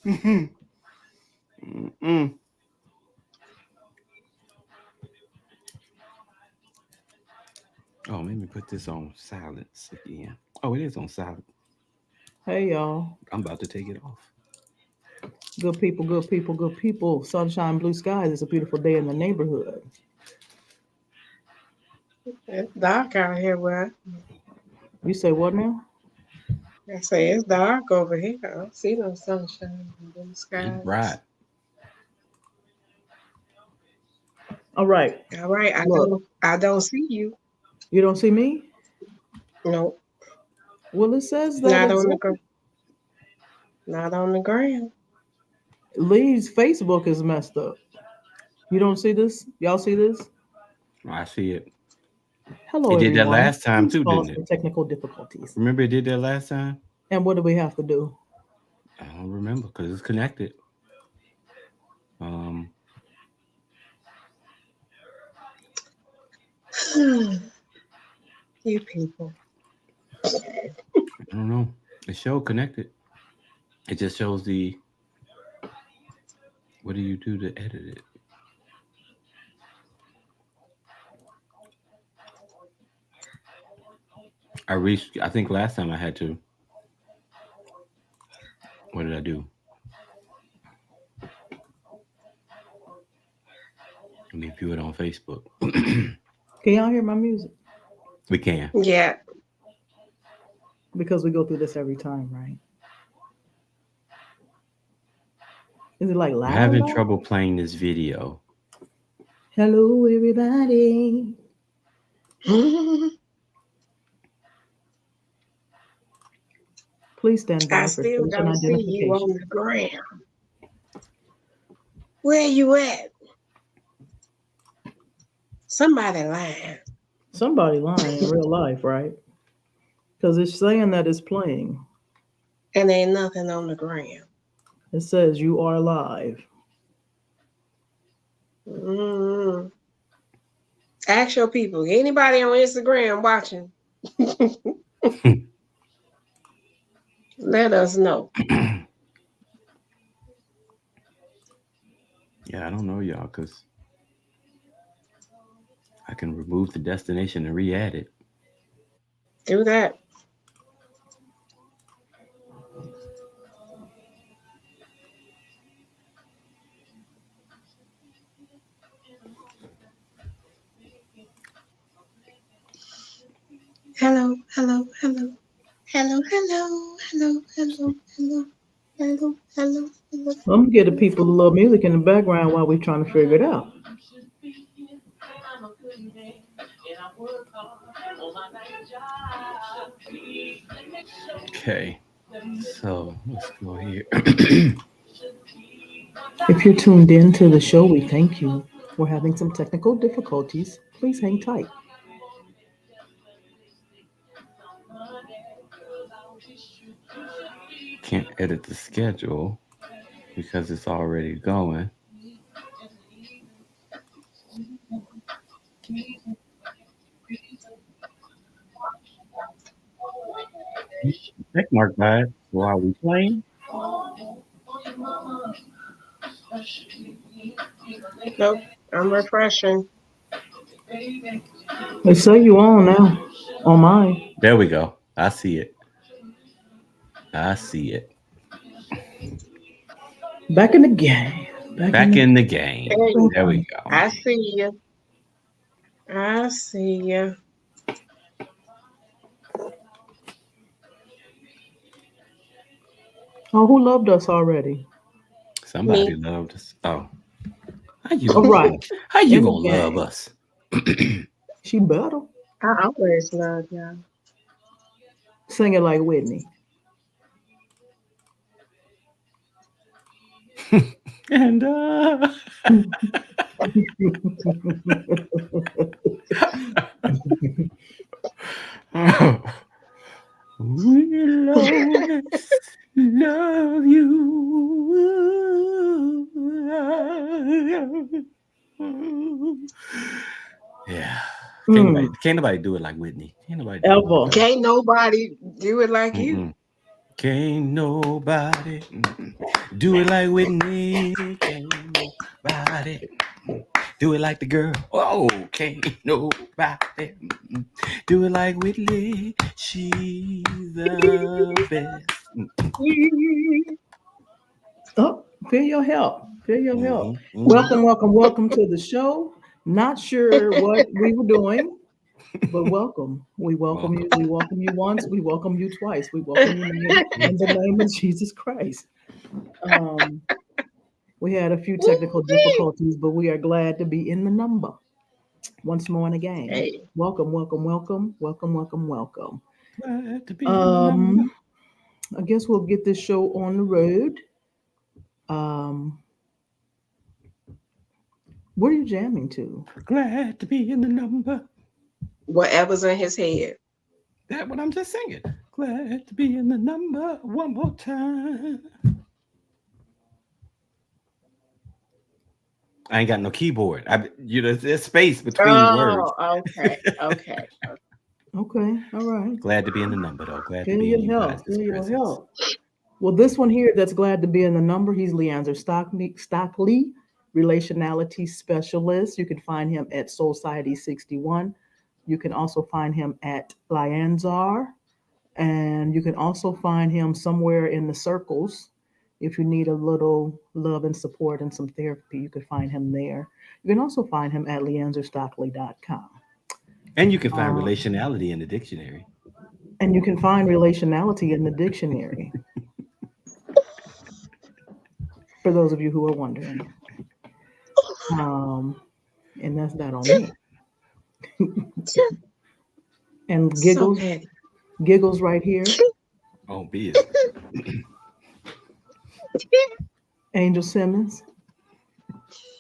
Mm-mm. Oh, let me put this on silence again. Oh, it is on silent. Hey, y'all. I'm about to take it off. Good people, good people, good people. Sunshine, blue skies. It's a beautiful day in the neighborhood. It's dark out here, where You say what now? I say it's dark over here. I don't see no sunshine and blue It's skies. bright. All right. All right, Look, I don't see you. you don't see me? No, Well, it says that not it's on the not on the ground. Lee's Facebook is messed up. You don't see this? Y'all see this? I see it. Hello, It did that everyone. last time Please too, pause didn't for it? technical difficulties. Remember it did that last time? And what do we have to do? I don't remember because it's connected. Um, You people. I don't know. It showed connected. It just shows the. What do you do to edit it? I reached. I think last time I had to. What did I do? Let me view it on Facebook. Can y'all hear my music? We can. Yeah, Because we go through this every time, right? Is it like I'm loud, having loud? trouble playing this video. Hello, everybody. Please stand I by for still station don't see you identification. on the ground. Where you at? Somebody lying. Somebody lying in real life, right? Because it's saying that it's playing. And ain't nothing on the ground. It says you are live. Mm. Ask your people. Anybody on Instagram watching? Let us know. Yeah, I don't know y'all because I can remove the destination and re-add it. Do that. Hello, hello, hello. Hello, hello, hello, hello, hello, hello, hello, hello. I'm gonna get the people a little music in the background while we're trying to figure it out. Okay, so let's go here. If you're tuned in to the show, we thank you. We're having some technical difficulties. Please hang tight. Can't edit the schedule because it's already going. Check mark that. So are we playing? Nope, I'm refreshing. They say you on now. On mine. There we go. I see it. I see it. Back in the game. Back in Back the in the game. There you There go. we go. I see you. I see you. Oh, who loved us already? Somebody Me. loved us. Oh, how you All gonna right. love? How you In the gonna love game. us? She better. I always love y'all. Sing it like Whitney. And we'll always love you. Yeah. Mm, Can't nobody do it like Whitney. Can't nobody do it like ever. her. Can't nobody do it like you. Mm-mm. Can't nobody do it like Whitney. Can't nobody do it like the girl. Oh, can't nobody do it like Whitney. She's the best. Oh, feel your help. Feel your help. Mm-hmm, Welcome, welcome, welcome to the show. Not sure what we were doing, but welcome. We welcome you. We welcome you once. We welcome you twice. We welcome you in the name of Jesus Christ. We had a few technical difficulties, but we are glad to be in the number once more and again. Hey. Welcome, welcome, welcome, welcome, welcome, welcome. Glad to be in the number. I guess we'll get this show on the road. What are you jamming to? Glad to be in the number. Whatever's in his head. That's what I'm just singing. Glad to be in the number one more time. I ain't got no keyboard. There's space between words. Oh, okay. Okay, all right. Glad to be in the number, though. Glad to Feel be in your you help. guys' Feel your presence. help. Well, this one here that's glad to be in the number, he's LeAnzar Stockley, Relationality Specialist. You can find him at Soul Society 61. You can also find him at LeAnzar. And you can also find him somewhere in the circles. If you need a little love and support and some therapy, you can find him there. You can also find him at LeAnzarStockley.com. And you can find relationality in the dictionary. And you can find relationality in the dictionary. For those of you who are wondering. And that's that on me. And giggles, So giggles right here. Oh, be it. Angel Simmons.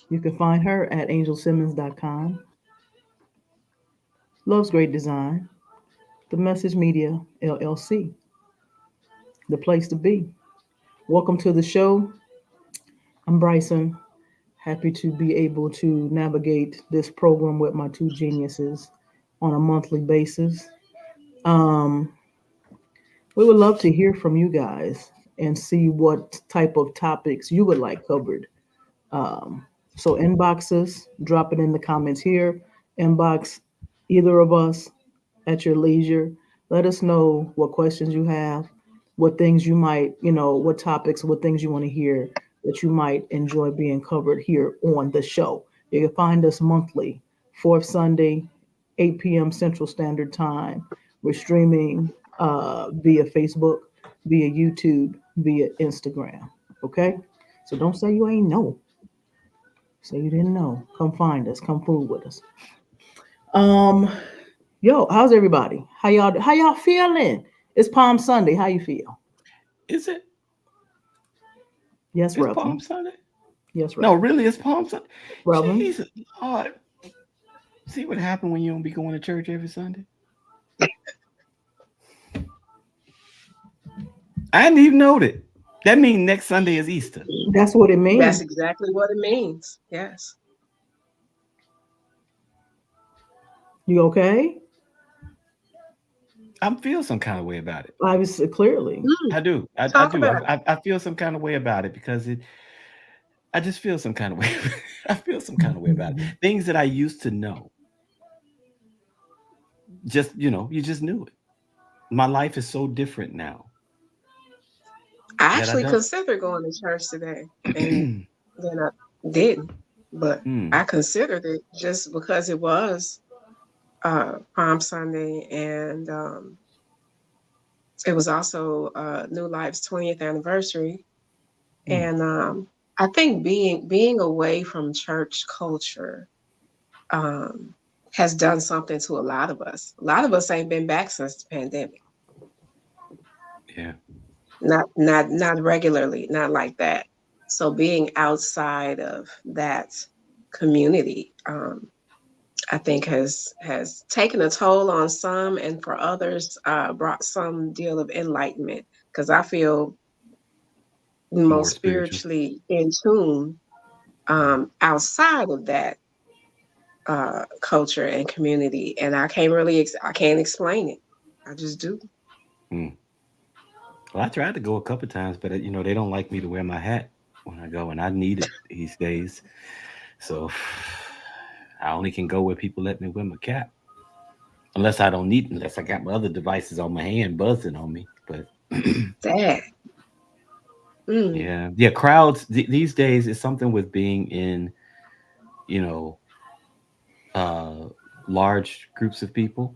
You can find her at angelsimmons.com. Loves Great Design. The Message Media LLC. The place to be. Welcome to the show. I'm Brysen. Happy to be able to navigate this program with my two geniuses on a monthly basis. We would love to hear from you guys and see what type of topics you would like covered. So inbox us, drop it in the comments here, inbox either of us at your leisure. Let us know what questions you have, what things you might, what topics, what things you want to hear that you might enjoy being covered here on the show. You can find us monthly, fourth Sunday, 8 p.m. Central Standard Time. We're streaming via Facebook, via YouTube, via Instagram. Okay? So don't say you ain't know. Say you didn't know. Come find us. Come fool with us. Yo, how's everybody? How y'all feeling? It's Palm Sunday. How you feel? Is it? Yes, It's Reverend. Palm Sunday? Yes, No, Reverend. really, it's Palm Sunday. Reverend. Jesus Lord. See what happened when you don't be going to church every Sunday? I didn't even know that. That means next Sunday is Easter. That's what it That's means. exactly what it means. Yes. You okay? I feel some kind of way about it. Obviously, clearly. I do. I Talk do. about it. I feel some kind of way about it because I just feel some kind of way. I feel some kind of way about it. Things that I used to know. Just, you just knew it. My life is so different now I that I actually don't. considered going to church today, and then I didn't. But I considered it just because it was Palm Sunday, and it was also New Life's 20th anniversary. And I think being away from church culture has done something to a lot of us. A lot of us ain't been back since the pandemic. Yeah. Not regularly, not like that. So being outside of that community, I think has taken a toll on some, and for others, brought some deal of enlightenment. Because I feel More most spiritual. spiritually in tune outside of that culture and community, and I can't explain it. I just do. Well, I tried to go a couple times, but they don't like me to wear my hat when I go, and I need it these days. So I only can go where people let me wear my cap, unless I got my other devices on my hand buzzing on me. But That. Mm. yeah, yeah, crowds these days is something with being in, you know, uh, large groups of people.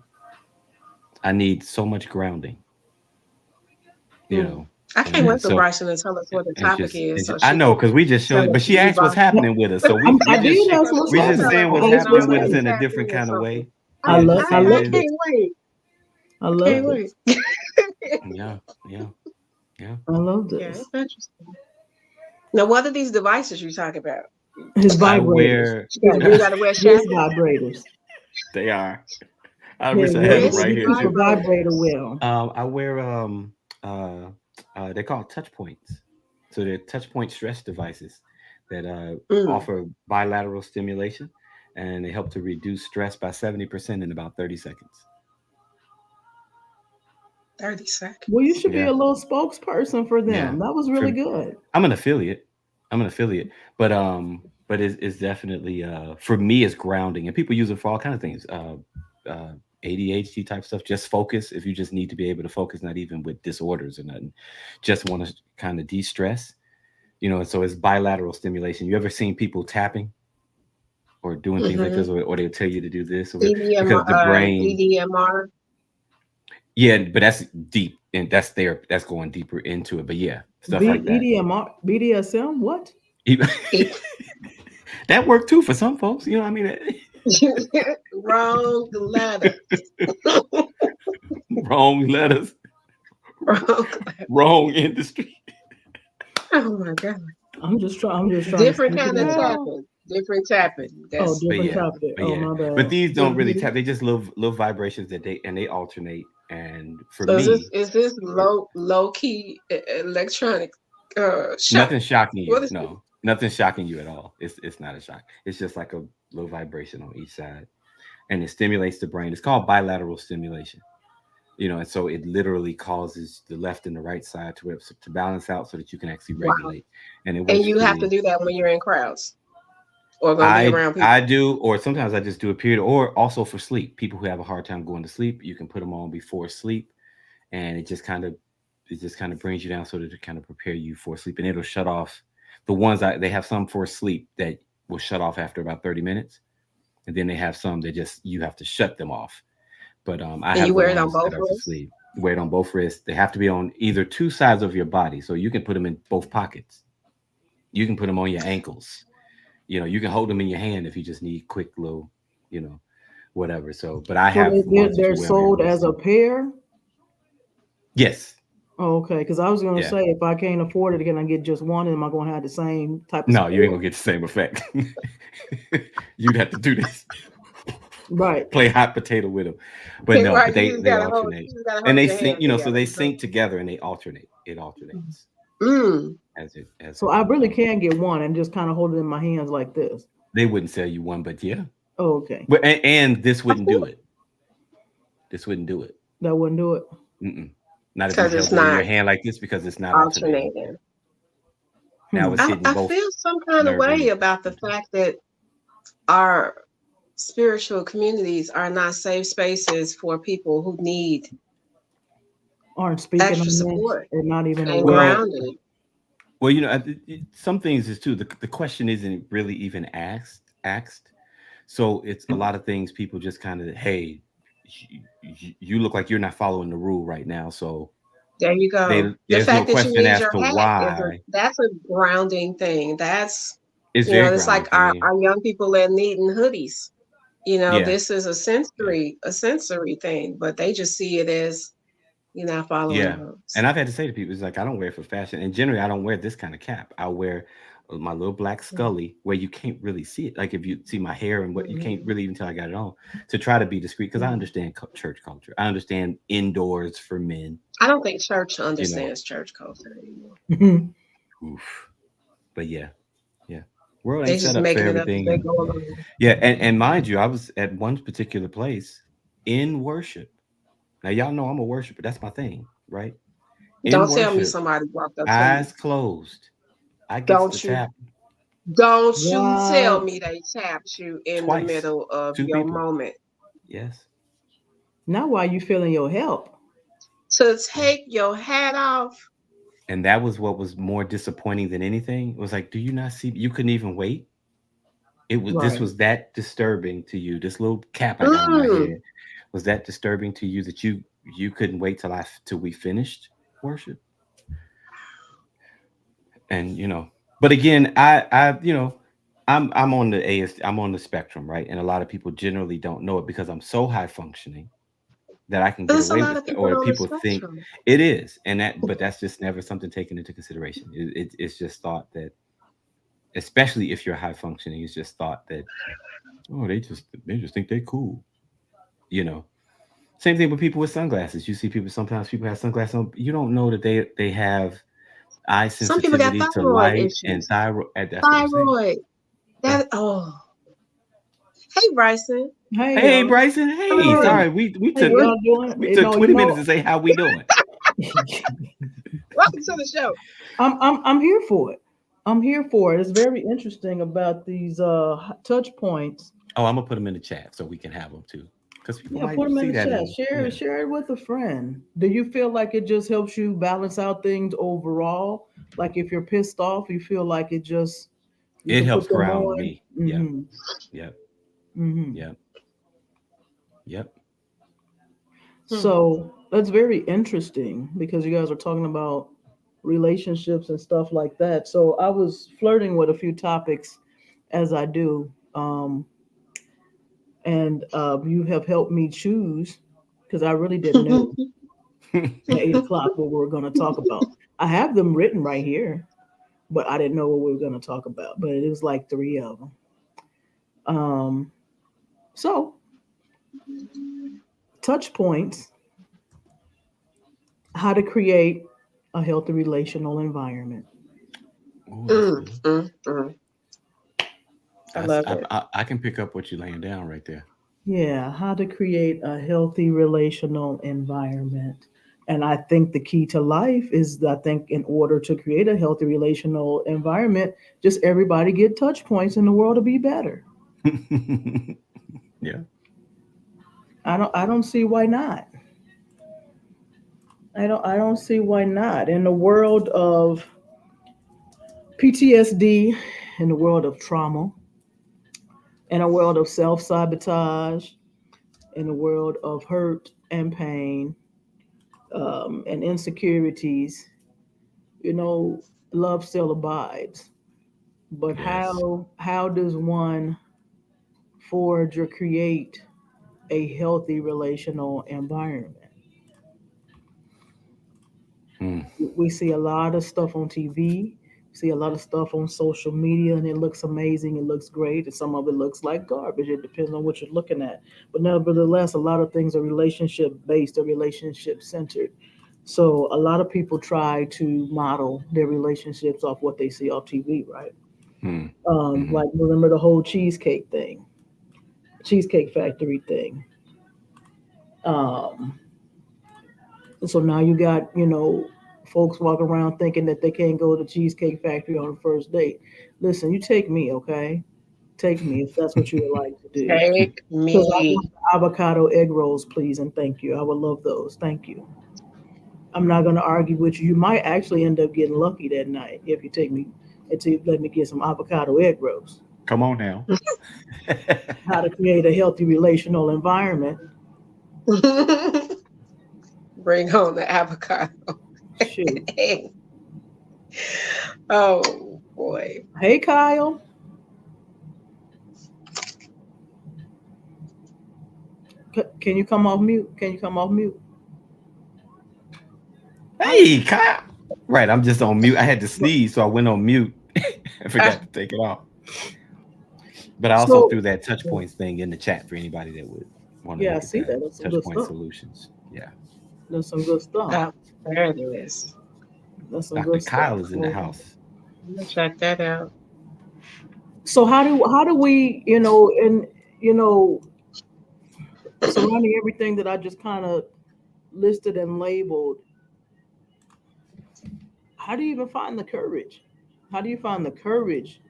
I need so much grounding, you Mm. know, I can't and wait for so Bryson to tell us what the topic is so I she know can because we just tell showed, us but to she move asked what's on. No, happening with us, so I did ask So what's she we can just tell happening. us saying I what's what, and asked I'm happening what's with us ready to in a happening. tap different in or kind of something. way. Yeah, I just I love saying, this. can't wait. I I love can't yeah, wait. this. yeah, yeah, yeah. I love Yeah, this. it's interesting. Now, what are these devices you talk about? His I vibrators. wear. You got to wear His shackles. vibrators. They are. I Yeah, wish I had them Wrist right he here keeps a too. vibrator vibrators. with him. I wear uh they're called touch points. So they're touch point stress devices that Mm, offer bilateral stimulation, and they help to reduce stress by 70% in about 30 seconds. 30 seconds. Well, you should be Yeah, a little spokesperson for yeah. them. That was For really good. I'm an affiliate. I'm an affiliate, but it's definitely for me it's grounding, and people use it for all kind of things. ADHD type stuff. Just focus. If you just need to be able to focus, not even with disorders or nothing, just want to kind of de-stress. And so it's bilateral stimulation. You ever seen people tapping or doing things like Mm-hmm. this, or they'll tell you to do this, or EDM, because the brain, EDMR. yeah, but that's deep, and that's going deeper into it. But yeah, stuff like that. EDMR, BDSM, what? Even- that worked too for some folks. You know what I mean? Wrong letter. Wrong letters, Wrong. wrong industry. Oh my God. I'm just trying to Different speak it kind of in. Ah, tapping. Different tapping. Oh, That's but different yeah, topic. but Oh, yeah, my but bad. these don't really mhm. tap. They just little vibrations and they alternate. And for So me, is this it, low key electronic shock? nothing shocking you. What is No, nothing shocking you at all. It's not a shock. It's just like a little vibration on each side, and it stimulates the brain. It's called bilateral stimulation. And so it literally causes the left and the right side to balance out so that you can actually wow? regulate, and it And works you have to pretty. do that when you're in crowds or gonna be I around I people. do, or sometimes I just do a period, or also for sleep. People who have a hard time going to sleep, you can put them on before sleep, and it just kind of brings you down so that to kind of prepare you for sleep, and it'll shut off the ones they have some for sleep that will shut off after about 30 minutes, and then they have some that just you have to shut them off. But I And have you the wear it on ones both that are for wrists. sleep. Wear it on both wrists. They have to be on either two sides of your body, so you can put them in both pockets. You can put them on your ankles. You can hold them in your hand if you just need quick little, you know, whatever. So, but I So have ones that they're you wear on your sold wrist as a too. pair. Yes. Oh, okay, because I was gonna Yeah. say if I can't afford it, can I get just one? Am I gonna have the same type of No, you ain't support? gonna get the same effect. You'd have to do this, Right. play hot potato with them. But no, but Right. they alternate, You just gotta and hold they your sync. hands So together. they sync together and they alternate. It alternates Mm. as So it I goes really on. can get one and just kind of hold it in my hands like this. They wouldn't sell you one, but yeah. Oh, okay. But and this I wouldn't feel do it. This wouldn't do it. That wouldn't do it. Mm-mm. Not if you because it's held it in your not hand like this because it's not alternating. alternating. Now it's Hmm. hitting I both feel some kind of nerve way endings at about the the same time. fact that our spiritual communities are not safe spaces for people who need Aren't speaking extra on this support or not even and aware. Well, grounding. some things is too. The question isn't really even asked. So it's a lot of things people just kind of, hey, you look like you're not following the rule right now. So There you go. The there's no fact that you question need as your to hat is why. that's a grounding thing. That's It's very it's grounding like for me. our young people that needing hoodies. Yeah, This is yeah, a sensory thing, but they just see it as you're not following the yeah. rules. And I've had to say to people, it's like I don't wear it for fashion, and generally I don't wear this kind of cap. I wear my little black Scully where you can't really see it. Like if you see my hair and what you can't Mhm. really even tell I got it on, to try to be discreet because I Mhm. understand church culture. I understand indoors for men. I don't think church You know, understands church culture anymore. oof. But yeah, yeah. World They ain't set just up for making it up as everything, they and go along. yeah, and mind you, I was at one particular place in worship. Now y'all know I'm a worshiper. That's my thing, right? In Don't tell me worship, somebody walked up to you. eyes closed, I gets to Don't you? tap Don't you tell What? me they tapped you in the twice, middle of two your people. moment Yes. Now why you feeling your help? to take your hat off. And that was what was more disappointing than anything. It was like, do you not see? You couldn't even wait. This Right. was that disturbing to you. This little cap I got on my Mm. head was that disturbing to you that you couldn't wait till we finished worship. And but again, I'm on the I'm on the spectrum, right? And a lot of people generally don't know it because I'm so high functioning that I can get There's a away lot with of it, people or on the people think spectrum. it is, but that's just never something taken into consideration. It's just thought that, especially if you're high functioning, it's just thought that, oh, they just think they're cool, you know. Same thing with people with sunglasses. You see people, sometimes people have sunglasses on. You don't know that they have eye Some people got sensitivity to thyroid light and issues. thyroid. That's what I'm saying. Thyroid. Yeah. That oh. Hey Bryson. Hey Hey, y'all. Bryson. Hey, Hey. sorry, we Hey, took y'all doing? we took 20 minutes to say how we doing. Welcome to the show. I'm here for it. I'm here for it. It's very interesting about these touch points. Oh, I'm gonna put them in the chat so we can have them too, because people Yeah, put might them in see the that chat. and yeah. Share it with a friend. Do you feel like it just helps you balance out things overall? Like if you're pissed off, you feel like it just you It can helps put them ground on. me. Yep, Mm-hmm. yep, Mm-hmm. yep, yep. Hmm. So that's very interesting because you guys are talking about relationships and stuff like that. So I was flirting with a few topics as I do. And you have helped me choose because I really didn't know at 8 o'clock what we were going to talk about. I have them written right here, but I didn't know what we were going to talk about. But it was like three of them. Um, so, touch points, how to create a healthy relational environment. Oh, that's Mm, good. mm, mm. I That's love it. I can pick up what you're laying down right there. Yeah, how to create a healthy relational environment. And I think the key to life is, I think, in order to create a healthy relational environment, just everybody get touch points and the world will be better. Yeah. I don't see why not. I don't see why not. In the world of PTSD, in the world of trauma, in a world of self-sabotage, in the world of hurt and pain, and insecurities, love still abides. But Yes. how does one forge or create a healthy relational environment? Mm. We see a lot of stuff on TV, see a lot of stuff on social media, and it looks amazing, it looks great, and some of it looks like garbage. It depends on what you're looking at. But nevertheless, a lot of things are relationship based or relationship centered. So a lot of people try to model their relationships off what they see off TV, right? Mm. Hmm. Like remember the whole cheesecake factory thing. Um, so now you got, folks walking around thinking that they can't go to Cheesecake Factory on the first date. Listen, you take me, okay? Take me if that's what you would like to do. Take Because I want me. the avocado egg rolls, please, and thank you. I would love those. Thank you. I'm not going to argue with you. You might actually end up getting lucky that night if you take me and to let me get some avocado egg rolls. Come on now. How to create a healthy relational environment. Bring on the avocado. Shoot. Oh boy. Hey, Kyle. Can you come off mute? Can you come off mute? Hi. Hey, Kyle. Right, I'm just on mute. I had to sneeze, so I went on mute. I forgot to take it off. But I also So, threw that touch points thing in the chat for anybody that would want to yeah, I look at see that. that. That's some Touch good point stuff. solutions. Yeah. That's some good stuff. Oh, there it is. That's some Dr. good stuff. Kyle is in the house. I'm gonna check that out. So how do we, and you know, surrounding everything that I just kind of listed and labeled, how do you even find the courage? How do you find the courage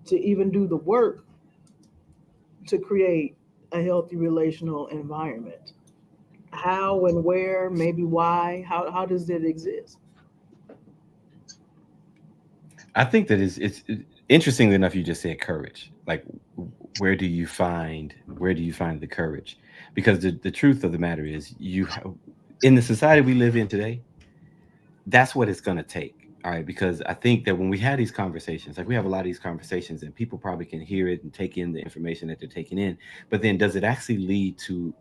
to even do the work to create a healthy relational environment? How and where, maybe why? How does it exist? I think that it's interesting enough. You just said courage. Like, where do you find the courage? Because the truth of the matter is, in the society we live in today, that's what it's going to take. All right, because I think that when we have these conversations, like we have a lot of these conversations, and people probably can hear it and take in the information that they're taking in, but then does it actually lead to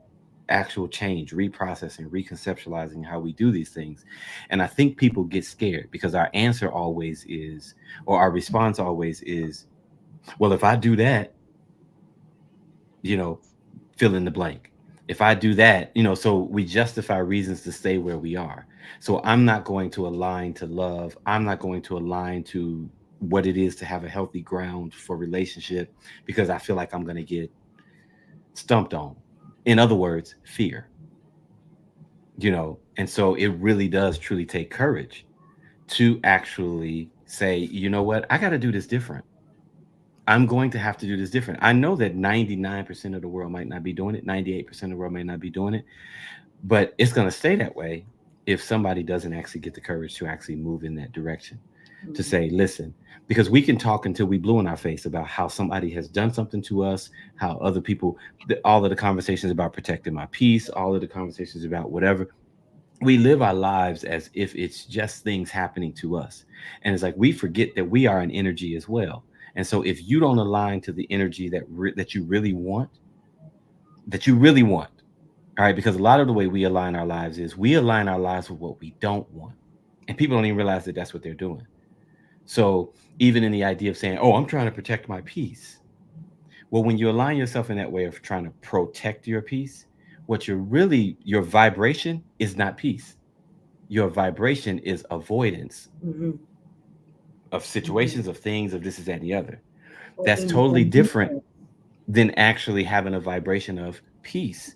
actual change, reprocessing, reconceptualizing how we do these things? And I think people get scared because our answer always is, or our response always is, well, if I do that, you know, fill in the blank. If I do that, so we justify reasons to stay where we are. So I'm not going to align to love. I'm not going to align to what it is to have a healthy ground for relationship because I feel like I'm going to get stumped on. In other words, fear, And so it really does truly take courage to actually say, you know what, I got to do this different. I'm going to have to do this different. I know that 99% of the world might not be doing it, 98% of the world may not be doing it, but it's going to stay that way if somebody doesn't actually get the courage to actually move in that direction. To Mhm. say, listen, because we can talk until we blue in our face about how somebody has done something to us, how other people, all of the conversations about protecting my peace, all of the conversations about whatever. We live our lives as if it's just things happening to us. And it's like we forget that we are an energy as well. And so if you don't align to the energy that you really want, that you really want, all right, because a lot of the way we align our lives is we align our lives with what we don't want. And people don't even realize that that's what they're doing. So even in the idea of saying, oh, I'm trying to protect my peace. Well, when you align yourself in that way of trying to protect your peace, your vibration is not peace. Your vibration is avoidance Mhm. of Mhm. situations, of things, of this, is that, and the other. Or That's totally in different defense. than actually having a vibration of peace.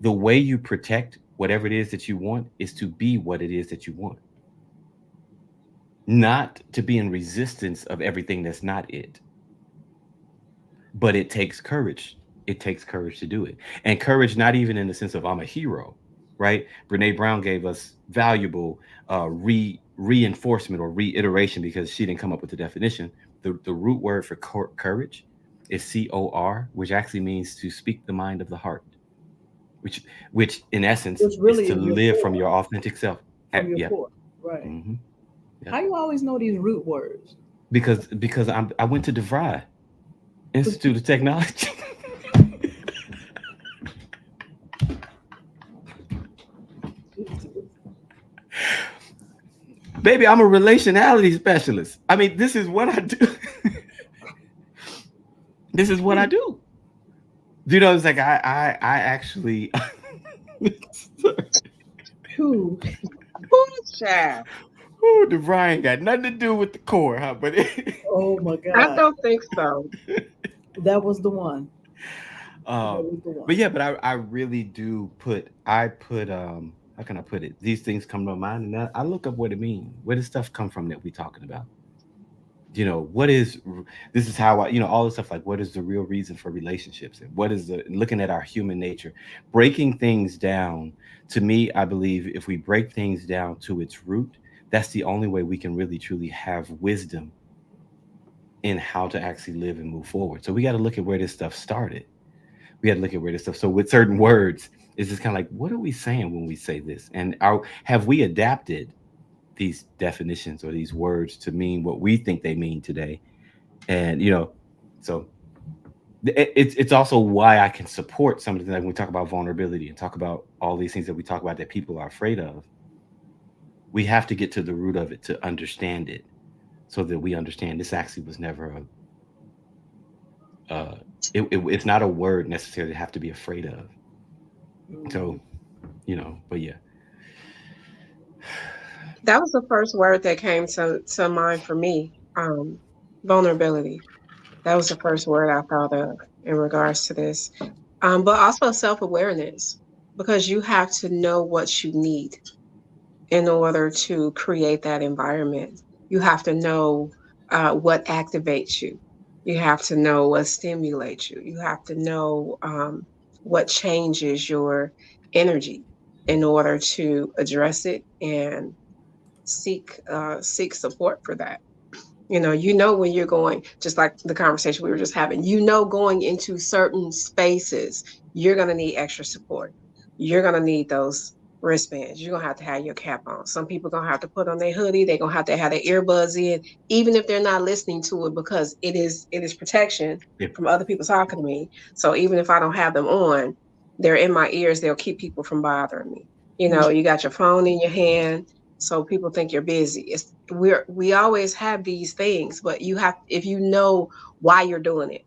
The way you protect whatever it is that you want is to be what it is that you want, not to be in resistance of everything that's not it. But it takes courage. It takes courage to do it. And courage, not even in the sense of I'm a hero, right? Brene Brown gave us valuable reinforcement or reiteration because she didn't come up with the definition. The root word for courage is COR, which actually means to speak the mind of the heart, which which in essence Which is really to is your live from core. your authentic self. From your Yep. core. Right. Hmm. Yep. How you always know these root words? Because I went to DeVry Institute of Technology. Baby, I'm a relationality specialist. I mean, this is what I do. This is what I do. It's like I actually. Who? Ooh, child. Ooh, the Brian got nothing to do with the core, huh? But Oh my I God. don't think so. That was the one. That um, was the but one. yeah, but I really do put how can I put it? These things come to mind, and I look up what it means. Where does stuff come from that we talking about? What is this is how I, all this stuff, like what is the real reason for relationships, and what is the looking at our human nature, breaking things down. To me, I believe if we break things down to its root, that's the only way we can really truly have wisdom in how to actually live and move forward. So we got to look at where this stuff started. We got to look at where this stuff, so with certain words, it's just kind of like, what are we saying when we say this, and have we adapted these definitions or these words to mean what we think they mean today? And so it's also why I can support some of the things, like when we talk about vulnerability and talk about all these things that we talk about that people are afraid of. We have to get to the root of it to understand it, so that we understand this actually was never it's not a word necessarily to have to be afraid of. Mm. So but yeah. That was the first word that came to mind for me. Vulnerability. That was the first word I thought of in regards to this. But also self awareness, because you have to know what you need in order to create that environment. You have to know what activates you. You have to know what stimulates you. You have to know what changes your energy in order to address it and seek support for that. When you're going, just like the conversation we were just having, going into certain spaces, you're going to need extra support. You're going to need those wristbands. You're going to have your cap on. Some people are going to have to put on their hoodie. They're going to have their earbuds in, even if they're not listening to it, because it is protection Yep. from other people talking to me. So even if I don't have them on, they're in my ears. They'll keep people from bothering me. You got your phone in your hand, so people think you're busy. We always have these things, but you have, if you know why you're doing it,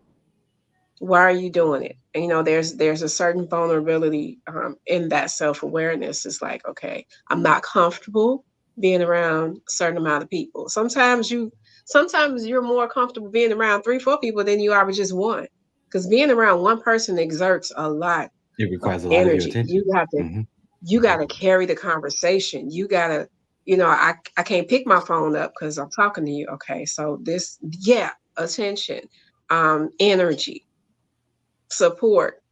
why are you doing it? And, there's a certain vulnerability in that self-awareness. It's like, okay, I'm not comfortable being around a certain amount of people. Sometimes you're more comfortable being around 3 4 people than you are with just one, because being around one person exerts a lot It of requires a lot of your energy. attention. Hmm. You got to carry the conversation. You got to, I can't pick my phone up because I'm talking to you. Okay. So yeah, attention, energy, support.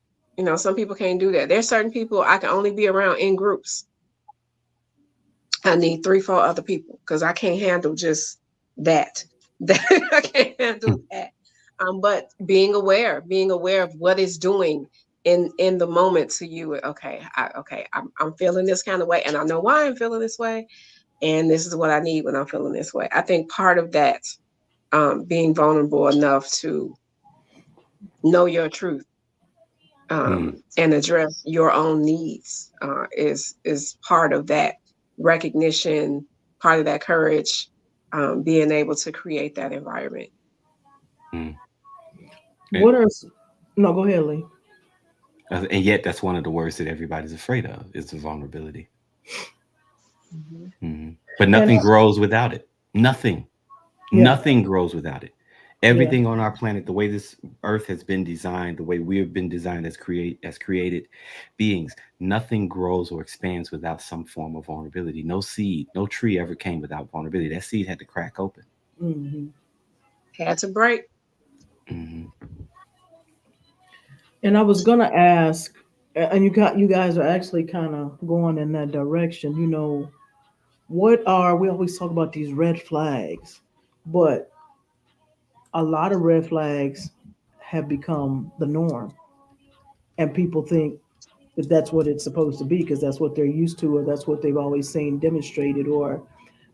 Some people can't do that. There's certain people I can only be around in groups. I need 3 4 other people because I can't handle just that. I can't handle that. But being aware of what it's doing in the moment to you. Okay, I'm feeling this kind of way, and I know why I'm feeling this way, and this is what I need when I'm feeling this way. I think part of that, being vulnerable enough to know your truth, Mm. and address your own needs, is part of that recognition, part of that courage, being able to create that environment. Mm. And, What are no? Go ahead, Lee. and yet, that's one of the words that everybody's afraid of is the vulnerability. Mhm. But And nothing grows without it. Nothing. yeah, Nothing grows without it. yeah. Everything on our planet, the way this earth has been designed, the way we have been designed as created beings, nothing grows or expands without some form of vulnerability. No seed, no tree ever came without vulnerability. That seed had to crack open. Hmm. Had to break. Hmm. And I was gonna ask, and you guys are actually kind of going in that direction. What are we always talk about these red flags, but a lot of red flags have become the norm, and people think that that's what it's supposed to be because that's what they're used to, or that's what they've always seen demonstrated, or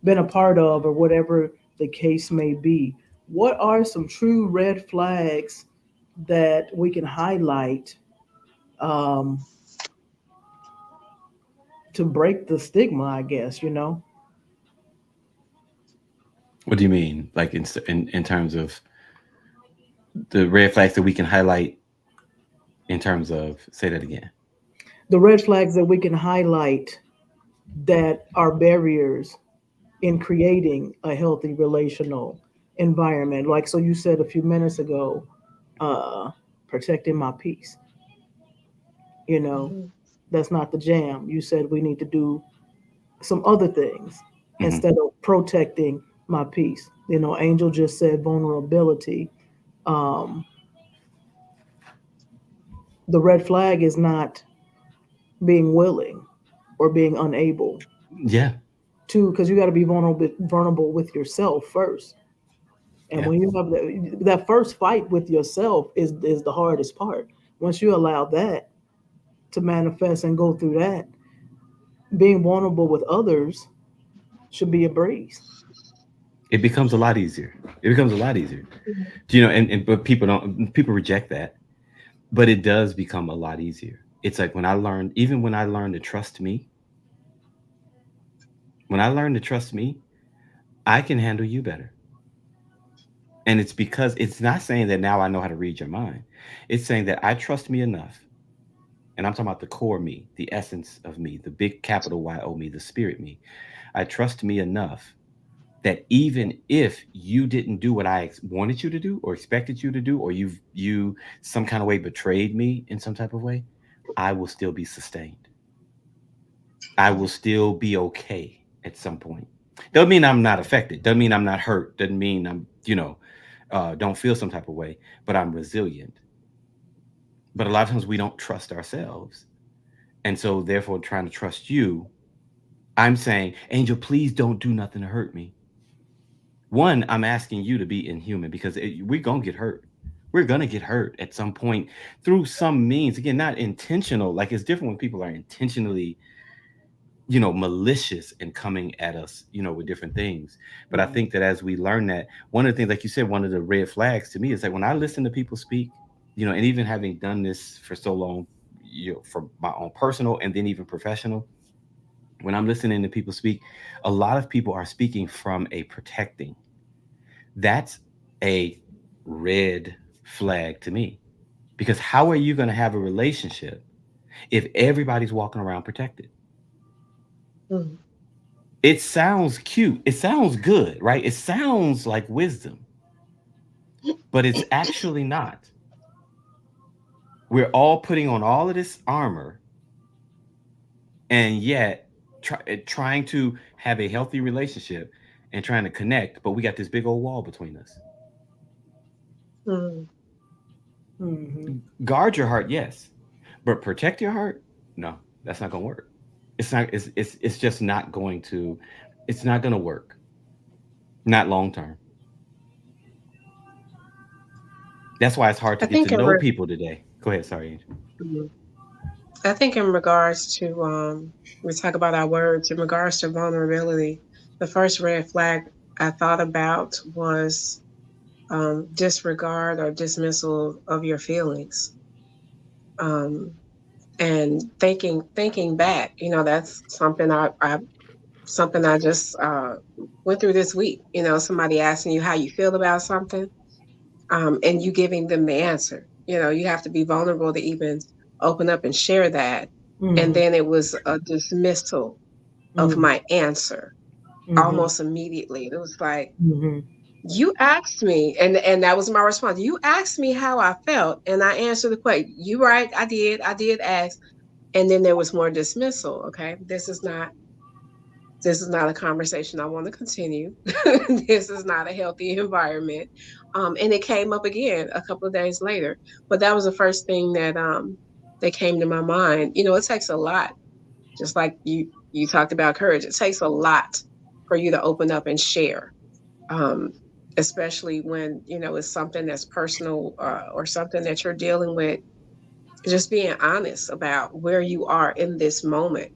been a part of, or whatever the case may be. What are some true red flags that we can highlight um, to break the stigma? I guess What do you mean? Like in terms of the red flags that we can highlight in terms of, say that again. the red flags that we can highlight that are barriers in creating a healthy relational environment. Like, so you said a few minutes ago, uh, protecting my peace. You know, Mhm. that's not the jam. You said we need to do some other things Hmm. instead of protecting my peace. Angel just said vulnerability. Um, the red flag is not being willing or being unable Yeah. to, because you got to be vulnerable with yourself first. And Yeah. when you have that first fight with yourself is the hardest part. Once you allow that to manifest and go through that, being vulnerable with others should be a breeze. It becomes a lot easier. It becomes a lot easier. And but people reject that, but it does become a lot easier. It's like when I learned to trust me, when I learned to trust me, I can handle you better. And it's because it's not saying that now I know how to read your mind. It's saying that I trust me enough. And I'm talking about the core me, the essence of me, the big capital YO me, the spirit me. I trust me enough that even if you didn't do what I wanted you to do or expected you to do, or you some kind of way betrayed me in some type of way, I will still be sustained. I will still be okay. at some point. Doesn't mean I'm not affected. Doesn't mean I'm not hurt. Doesn't mean I'm, don't feel some type of way, but I'm resilient. But a lot of times we don't trust ourselves. And so, therefore, trying to trust you, I'm saying, Angel, please don't do nothing to hurt me. One, I'm asking you to be inhuman because we're going to get hurt. We're going to get hurt at some point through some means. Again, not intentional. Like it's different when people are intentionally, malicious and coming at us, with different things. But I Right. think that as we learn that, one of the things, like you said, one of the red flags to me is like when I listen to people speak, and even having done this for so long, for my own personal and then even professional, when I'm listening to people speak, a lot of people are speaking from a protecting. That's a red flag to me because how are you going to have a relationship if everybody's walking around protected? Mhm. It sounds cute. It sounds good, right? It sounds like wisdom, but it's actually not. We're all putting on all of this armor and yet trying to have a healthy relationship and trying to connect, but we got this big old wall between us. Mhm. Mm-hmm. Guard your heart, yes, but protect your heart, no, that's not going to work. It's not. It's just not going to. It's not going to work. Not long term. That's why it's hard to I get to think in know re- people today. Go ahead. Sorry, Angel. Mhm. I think in regards to we talk about our words in regards to vulnerability. The first red flag I thought about was disregard or dismissal of your feelings. Um, and thinking back, that's something I just went through this week. Somebody asking you how you feel about something, and you giving them the answer. You have to be vulnerable to even open up and share that. And Mm-hmm. then it was a dismissal of Mm-hmm. my answer Mm-hmm. almost immediately. It was like, Mm-hmm. you asked me, and that was my response. You asked me how I felt, and I answered the question. You right, I did ask, and then there was more dismissal. Okay, this is not a conversation I want to continue. This is not a healthy environment. And it came up again a couple of days later. But that was the first thing that came to my mind. It takes a lot, just like you talked about courage. It takes a lot for you to open up and share. Um, Especially when it's something that's personal, or something that you're dealing with, just being honest about where you are in this moment,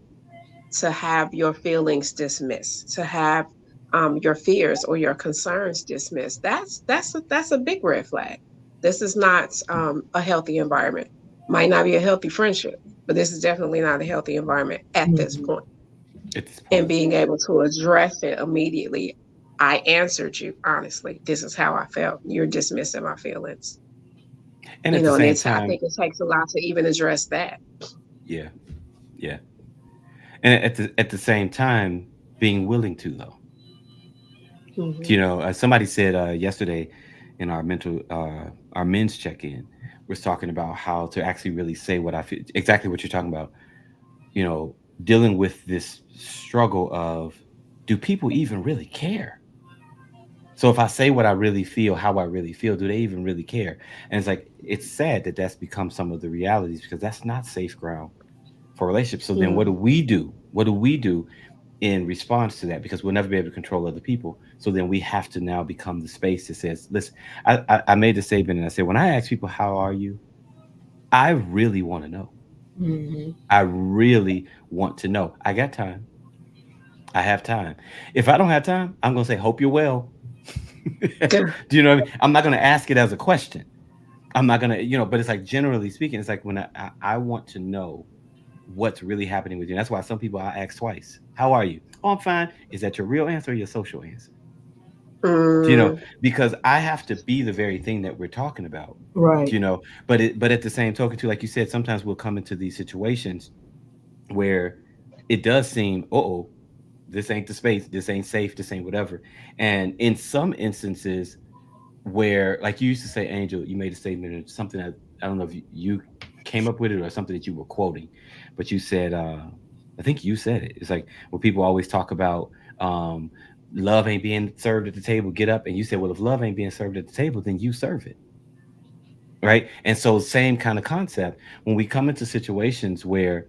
to have your feelings dismissed, to have your fears or your concerns dismissed. That's a big red flag. This is not a healthy environment. Might not be a healthy friendship, but this is definitely not a healthy environment at this Mm-hmm. point. At this And point, being able to address it immediately. I answered you honestly. This is how I felt. You're dismissing my feelings. and at the And same I time, think it takes a lot to even address that. yeah, yeah, and at the same time, being willing to though. Hmm. Somebody said yesterday in our men's check-in was talking about how to actually really say what I feel, exactly what you're talking about. You know, dealing with this struggle of, do people even really care? So if I say what I really feel, how I really feel, do they even really care? And it's like it's sad that that's become some of the realities because that's not safe ground for relationships. So then what do Hmm. we do? What do we do in response to that? Because we'll never be able to control other people. So then we have to now become the space that says, listen, I made the statement and I said, when I ask people, how are you? I really want to know. Mm-hmm. I really want to know. I got time. I have time. If I don't have time, I'm going to say, hope you're well. Do you know what I mean? I'm not going to ask it as a question. I'm not going to, but it's like generally speaking, it's like when I want to know what's really happening with you. That's why some people I ask twice. How are you? Oh, I'm fine. Is that your real answer or your social answer? Mm. Because I have to be the very thing that we're talking about. Right. But at the same token, too, like you said, sometimes we'll come into these situations where it does seem, oh, this ain't the space, this ain't safe, this ain't whatever. And in some instances where, like you used to say, Angel, you made a statement or something that I don't know if you came up with it or something that you were quoting, but you said, I think you said it. It's like when people always talk about um, love ain't being served at the table, get up. And you say, well, if love ain't being served at the table, then you serve it. Right. And so, same kind of concept when we come into situations where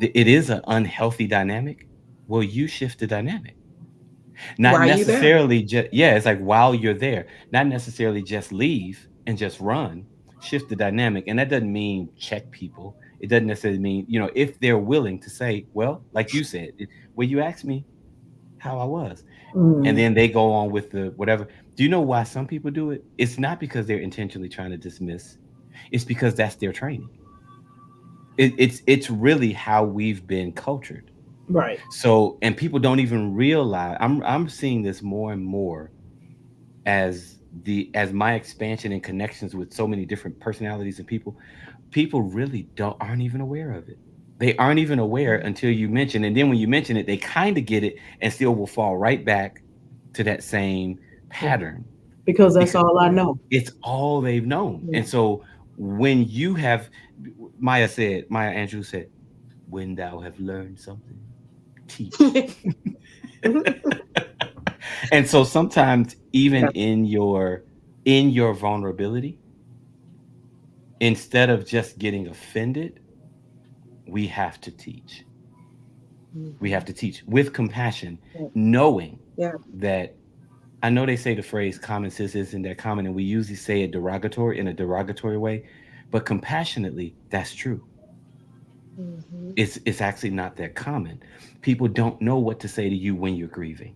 it is an unhealthy dynamic. Well, you shift the dynamic, not Why you there? necessarily just, yeah, it's like while you're there, not necessarily just leave and just run, shift the dynamic. And that doesn't mean check people. It doesn't necessarily mean, if they're willing to say, well, like you said, well, you asked me how I was. And Mm, then they go on with the whatever. Do you know why some people do it? It's not because they're intentionally trying to dismiss. It's because that's their training. It's really how we've been cultured. right. So, and people don't even realize. I'm seeing this more and more as my expansion and connections with so many different personalities and people. People really aren't even aware of it. They aren't even aware until you mention, and then when you mention it, they kind of get it and still will fall right back to that same Yeah. pattern Because that's because all I know. it's all they've known. Yeah. And so when you have, Maya Angelou said, when thou have learned something, teach. And so sometimes even Yeah. in your vulnerability, instead of just getting offended, we have to teach. We have Mhm. to teach with compassion, Yeah. knowing Yeah. that, I know they say the phrase common sense isn't that common, and we usually say it in a derogatory way, but compassionately, that's true. Mhm. It's actually not that common. People don't know what to say to you when you're grieving.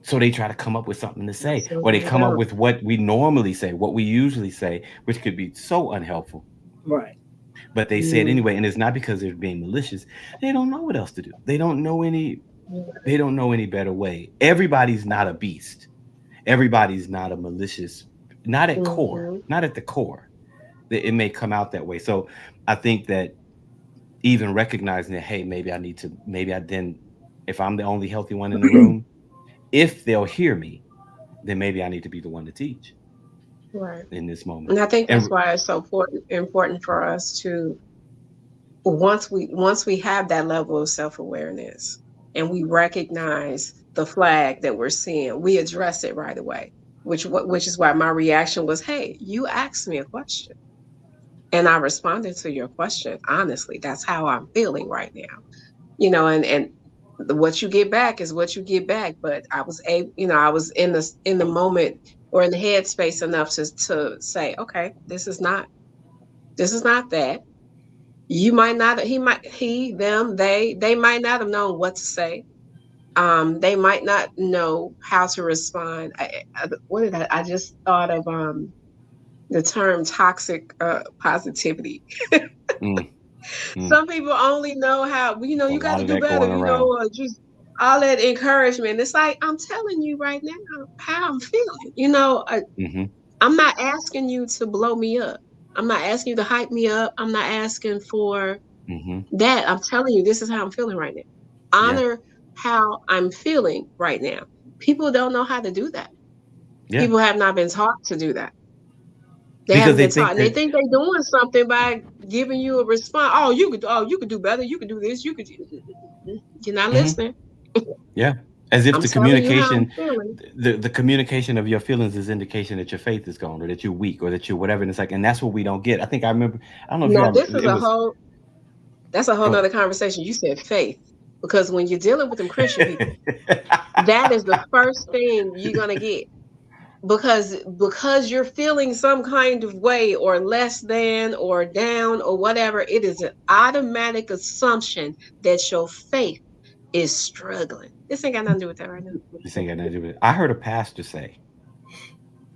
So they try to come up with something to say, or they Absolutely come up don't. with what we normally say, what we usually say, which could be so unhelpful. Right. But they say it Mm. anyway, and it's not because they're being malicious. They don't know what else to do. They don't know any better way. Everybody's not a beast. Everybody's not a malicious, not at core, Mhm. not at the core. It may come out that way. So I think that even recognizing that, hey, maybe I didn't, if I'm the only healthy one in the room, if they'll hear me, then maybe I need to be the one to teach Right. in this moment. And I think And that's why it's so important for us to, once we have that level of self-awareness and we recognize the flag that we're seeing, we address it right away. Which is why my reaction was, "Hey, you asked me a question and I responded to your question honestly. That's how I'm feeling right now." And what you get back is what you get back. But I was in the moment or in the headspace enough to say, okay, this is not that. You might not, he, them, they might not have known what to say. They might not know how to respond. What did I just thought of the term toxic positivity. mm, mm, Some people only know how, a you got lot to of do that better, going around. just all that encouragement. It's like, I'm telling you right now how I'm feeling. Hmm. I'm not asking you to blow me up. I'm not asking you to hype me up. I'm not asking for Hmm. that. I'm telling you, this is how I'm feeling right now. Yeah. Honor how I'm feeling right now. People don't know how to do that. Yeah. People have not been taught to do that. They Because haven't they been taught, think and they that, think they're doing something by giving you a response. Oh, you could do better. You could do this. You're not hmm, listening. yeah, as if I'm the telling you how I'm communication, feeling. the communication of your feelings is indication that your faith is gone or that you're weak or that you're whatever. And it's like, and that's what we don't get. I think I remember, I don't know if you Now, have, this is it a was, whole that's a whole go nother conversation. You said faith. Because when you're dealing with them Christian people, ahead. that is the first thing you're gonna get. Because you're feeling some kind of way or less than or down or whatever, it is an automatic assumption that your faith is struggling. This ain't got nothing to do with that right now. This ain't got nothing to do with it. I heard a pastor say,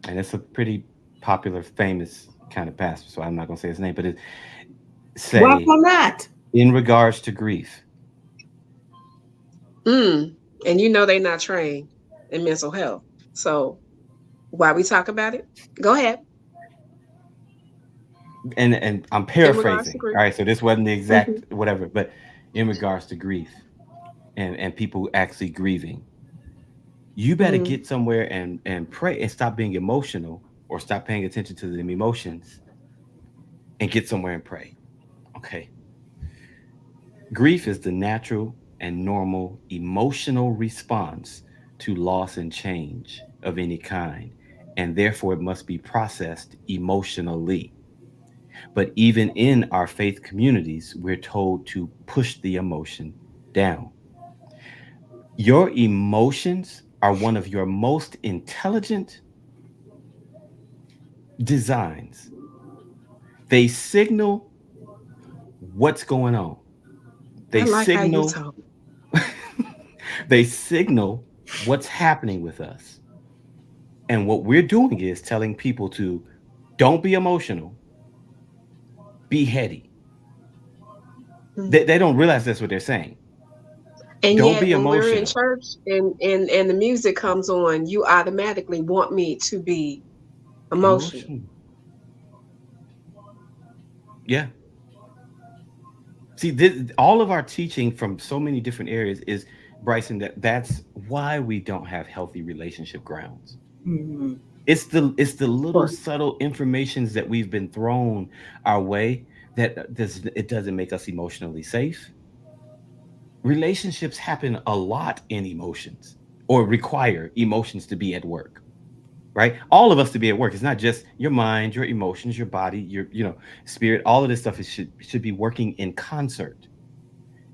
and it's a pretty popular, famous kind of pastor, so I'm not gonna say his name, but it Why say not? in regards to grief, And they're not trained in mental health. So why we talk about it? Go ahead. and I'm In regards to paraphrasing. grief. All right, so this wasn't the Hmm. exact whatever, but in regards to grief and people actually grieving, you better Hmm. get somewhere and pray and stop being emotional or stop paying attention to them emotions and get somewhere and pray. Okay. Grief is the natural and normal emotional response to loss and change of any kind, and therefore it must be processed emotionally. But even in our faith communities, we're told to push the emotion down. Your emotions are one of your most intelligent designs. They signal what's going on. I They like how you signal talk. they signal what's happening with us. And what we're doing is telling people to don't be emotional, be heady. Mm. They don't realize that's what they're saying. And Don't yet, be when we're in emotional. church and the music comes on, you automatically want me to be emotional. Emotional. Yeah. See, all of our teaching from so many different areas is, Bryson, that's why we don't have healthy relationship grounds. Mhm. It's the little Or subtle informations that we've been thrown our way that it doesn't make us emotionally safe. Relationships happen a lot in emotions or require emotions to be at work, right? All of us to be at work. It's not just your mind, your emotions, your body, your spirit. All of this stuff should be working in concert.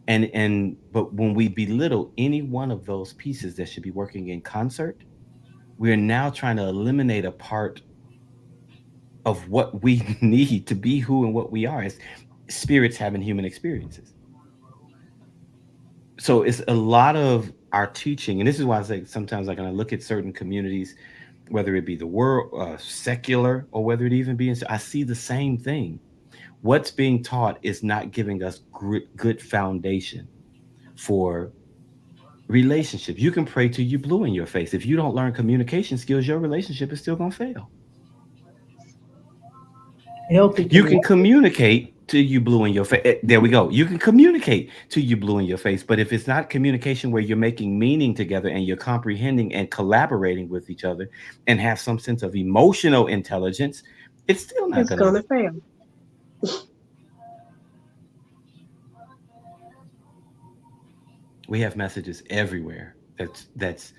And but when we belittle any one of those pieces that should be working in concert, we're now trying to eliminate a part of what we need to be who and what we are as spirits having human experiences. So it's a lot of our teaching, and this is why I say sometimes, like, when I look at certain communities, whether it be the world, secular, or whether it even be, I see the same thing. What's being taught is not giving us good foundation for relationship. You can pray till you blue in your face. If you don't learn communication skills, your relationship is still gonna fail. Healthy You can community. communicate till you blue in your face. There we go. You can communicate till you blue in your face. But if it's not communication where you're making meaning together and you're comprehending and collaborating with each other and have some sense of emotional intelligence, it's still not it's gonna gonna work. fail. We have messages everywhere. That's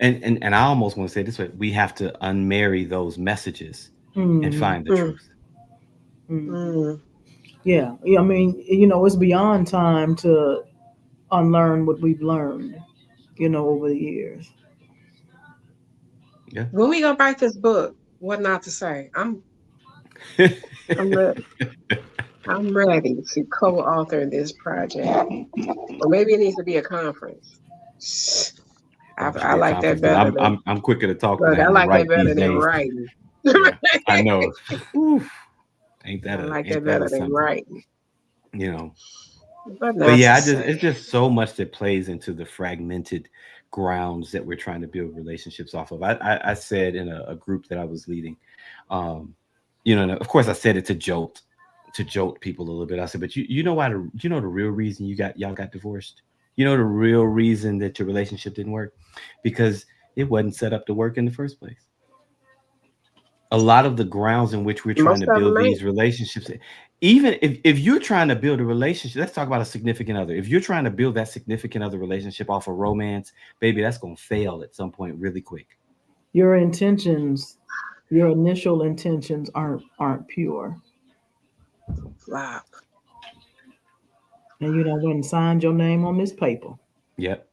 and I almost want to say it this way: we have to unmarry those messages and Mhm. find the Mm, truth. Mhm. mm. Yeah. Yeah. I mean, it's beyond time to unlearn what we've learned, over the years. Yeah. When we gonna write this book, what not to say? I'm ready. I'm ready to co-author this project. Or maybe it needs to be a conference. Probably should I be a like that conference because better than I'm quicker to talk than look. I I am to like that write better these than days. writing. Yeah, I know. Whew, I like that ain't that better a than something? writing, You know. but But not yeah, to I just say. it's just so much that plays into the fragmented grounds that we're trying to build relationships off of. I said in a group that I was leading, um, and of course I said it to jolt people a little bit. I said, but you know why the real reason y'all got divorced? You know the real reason that your relationship didn't work? Because it wasn't set up to work in the first place. A lot of the grounds in which we're trying Most to of build them ain't. these relationships, even if you're trying to build a relationship, let's talk about a significant other. If you're trying to build that significant other relationship off of romance, baby, that's going to fail at some point really quick. Your intentions, your initial intentions aren't pure, Wow. and you don't went and signed your name on this paper. Yep.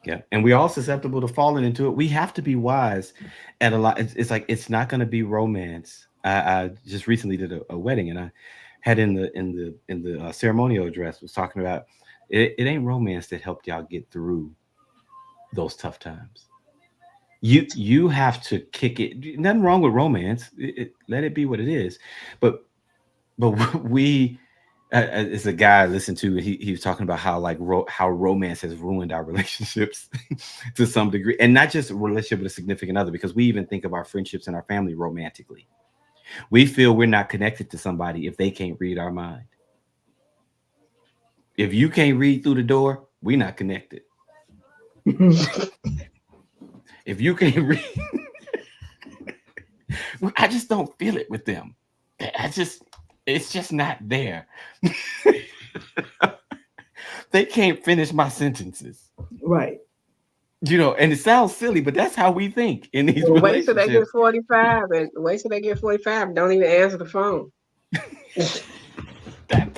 Yeah, and we're all susceptible to falling into it. We have to be wise at a lot. It's like it's not going to be romance. I just recently did a wedding, and I had in the ceremonial address was talking about it ain't romance that helped y'all get through those tough times. You have to kick it. Nothing wrong with romance. Let it be what it is. But we it's a guy I listened to. He was talking about how like how romance has ruined our relationships to some degree, and not just a relationship with a significant other, because we even think of our friendships and our family romantically. We feel we're not connected to somebody if they can't read our mind. If you can't read through the door, we're not connected. If you can't read, I just don't feel it with them. It's just not there. They can't finish my sentences. Right. And it sounds silly, but that's how we think in these Well, wait till they get relationships. 45 and wait till they get 45 and don't even answer the phone. That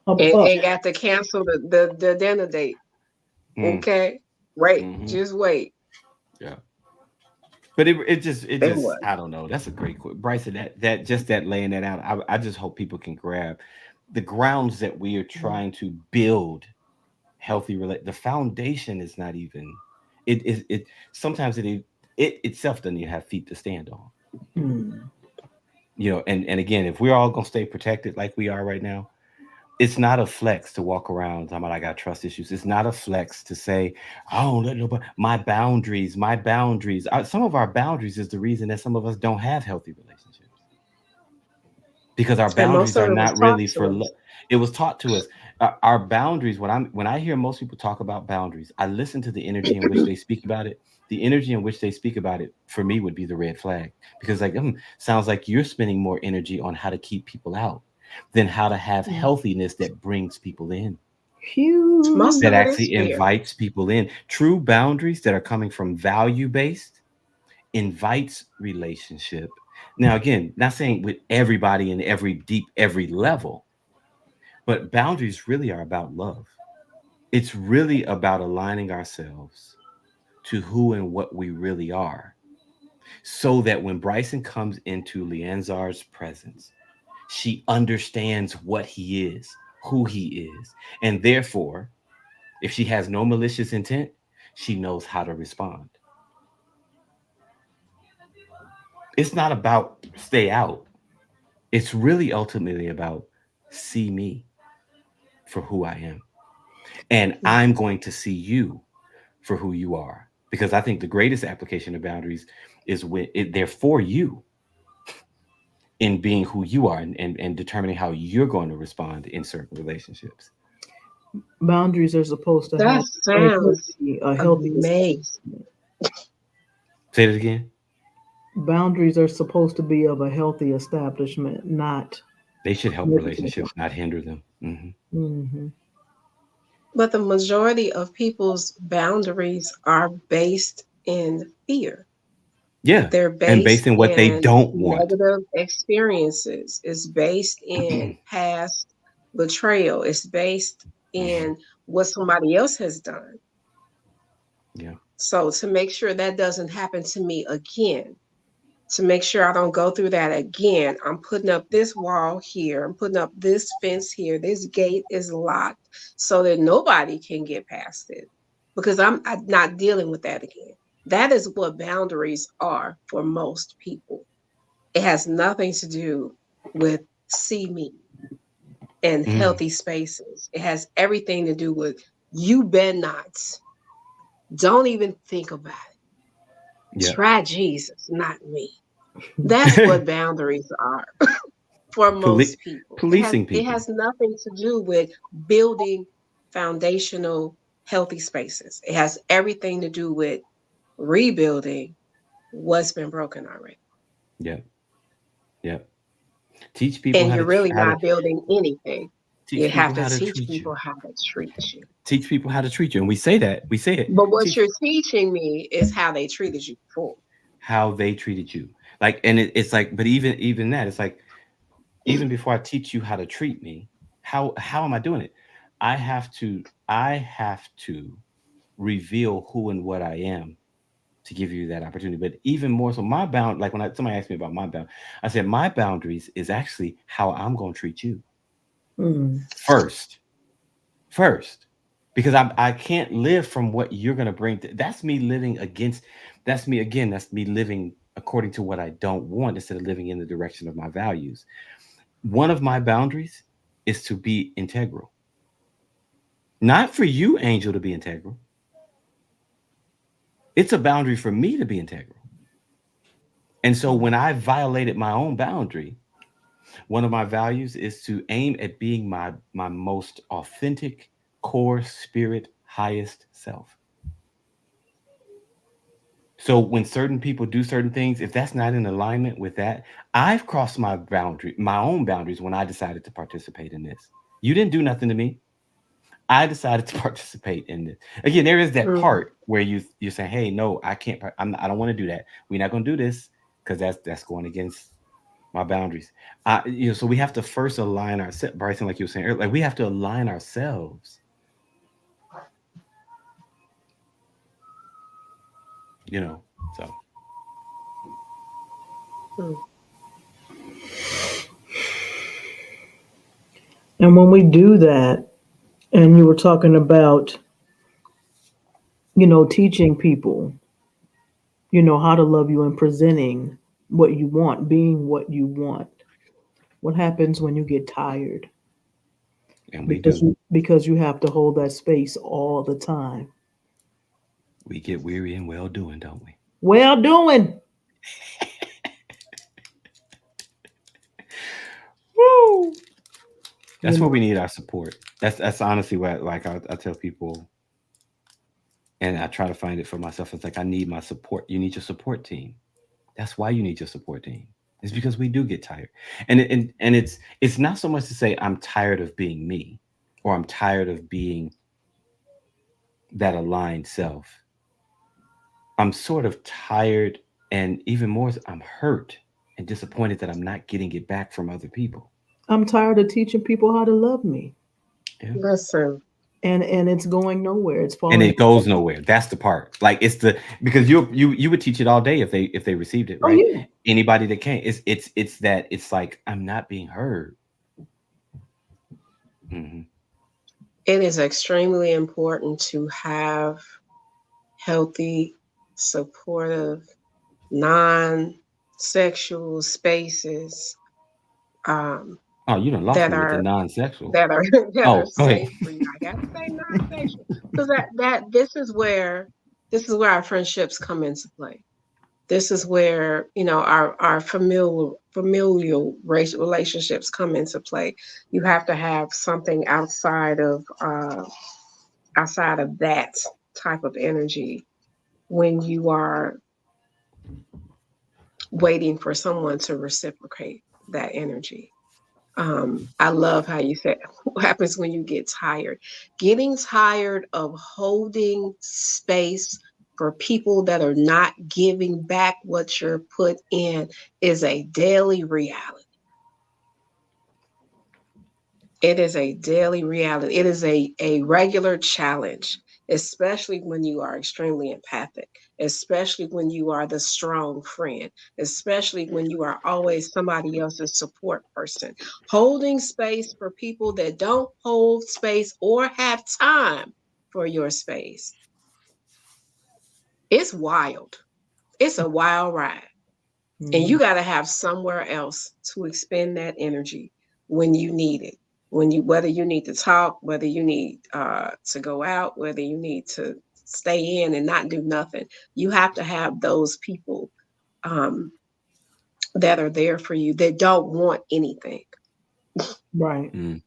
Uh, And got to cancel the dinner date. mm, Okay? Wait. hmm Just wait. yeah. But it just It was. I don't know. That's a great quote, Bryson. That just that laying that out. I just hope people can grab the grounds that we are trying to build healthy relate. The foundation is not even. It sometimes it itself doesn't even have feet to stand on. mm, And again, if we're all gonna stay protected like we are right now, it's not a flex to walk around talking about I got trust issues. It's not a flex to say, I don't let nobody my boundaries. Some of our boundaries is the reason that some of us don't have healthy relationships because our And most boundaries of are it was not taught really to for us. it was taught to us. Our boundaries, when I hear most people talk about boundaries, I listen to the energy in which they speak about it. The energy in which they speak about it for me would be the red flag because like sounds like you're spending more energy on how to keep people out than how to have mm. healthiness that brings people in, Most that of Phew. it is actually fear. invites people in. True boundaries that are coming from value based invites relationship. Now, again, not saying with everybody in every level, but boundaries really are about love. It's really about aligning ourselves to who and what we really are so that when Bryson comes into LeAnzar's presence, she understands what he is, who he is. And therefore, if she has no malicious intent, she knows how to respond. It's not about stay out. It's really ultimately about see me for who I am. And I'm going to see you for who you are. Because I think the greatest application of boundaries is when they're for you in being who you are and determining how you're going to respond in certain relationships. Boundaries are supposed to That have a sounds healthy amazing. establishment. Say it again. Boundaries are supposed to be of a healthy establishment, not They should help negative. relationships, not hinder them. Hmm. But the majority of people's boundaries are based in fear. Yeah. They're And based based on what they in don't want. negative experiences. It's based in past betrayal. It's based Mhm. in what somebody else has done. Yeah. So to make sure that doesn't happen to me again, to make sure I don't go through that again, I'm putting up this wall here. I'm putting up this fence here. This gate is locked so that nobody can get past it because I'm not dealing with that again. That is what boundaries are for most people. It has nothing to do with see me and Mm. healthy spaces. It has everything to do with you better not. Don't even think about it. Yeah. Try Jesus, not me. That's what boundaries are for Poli- most people. policing It people. has nothing to do with building foundational healthy spaces. It has everything to do with rebuilding what's been broken already. Yeah. Yeah. Teach people And how you're to really not building anything. You teach have people to how to teach treat you. people how to treat you. Teach people how to treat you. And we say that. We say it. But what Teach you're teaching me is how they treated you before. how they treated you. Like, and it's like, but even that, it's like, even before I teach you how to treat me, how am I doing it? I have to reveal who and what I am to give you that opportunity. But even more so, my bound, like when somebody asked me about my bound, I said my boundaries is actually how I'm going to treat you Mm. first, first, because I can't live from what you're going to bring. That's me living against. That's me again. That's me living according to what I don't want instead of living in the direction of my values. One of my boundaries is to be integral. Not for you, Angel, to be integral. It's a boundary for me to be integral. And so when I violated my own boundary, one of my values is to aim at being my most authentic, core spirit, highest self. So when certain people do certain things, if that's not in alignment with that, I've crossed my own boundaries when I decided to participate in this. You didn't do nothing to me. I decided to participate in this. Again, there is that Mm. part where you say, "Hey, no, I can't. I don't want to do that. We're not going to do this because that's going against my boundaries." So we have to first align ourselves. Bryson, like you were saying earlier, like we have to align ourselves. You know, so Mm. And when we do that, and you were talking about, teaching people, how to love you and presenting what you want, being what you want. What happens when you get tired? and we Because do. you have to hold that space all the time. We get weary and well doing, don't we? Well doing. Woo! You That's where know, we need our support. That's honestly what like I tell people, and I try to find it for myself. It's like I need my support. You need your support team. That's why you need your support team. It's because we do get tired, and it's not so much to say I'm tired of being me, or I'm tired of being that aligned self. I'm sort of tired, and even more, I'm hurt and disappointed that I'm not getting it back from other people. I'm tired of teaching people how to love me. Yeah. Listen, And it's going nowhere. It's And falling it goes apart. nowhere. That's the part. Like it's the because you would teach it all day if they received it, Oh right? yeah. Anybody that can't, it's that it's like I'm not being heard. Hmm. it is extremely important to have healthy, supportive, non-sexual spaces um, Oh, you done lost that me with the are non-sexual. that are that are Oh, go ahead. safe for you. I gotta say non-sexual because that this is where our friendships come into play. This is where our familial relationships come into play. You have to have something outside of that type of energy when you are waiting for someone to reciprocate that energy. I love how you said what happens when you get tired. Getting tired of holding space for people that are not giving back what you're put in is a daily reality. It is a daily reality. It is a regular challenge, especially when you are extremely empathic, especially when you are the strong friend, especially when you are always somebody else's support person. Holding space for people that don't hold space or have time for your space. It's wild. It's a wild ride. And Mm. you got to have somewhere else to expend that energy when you need it. When you whether you need to talk, whether you need to go out, whether you need to stay in and not do nothing, you have to have those people um, that are there for you that don't want anything Right. Mm.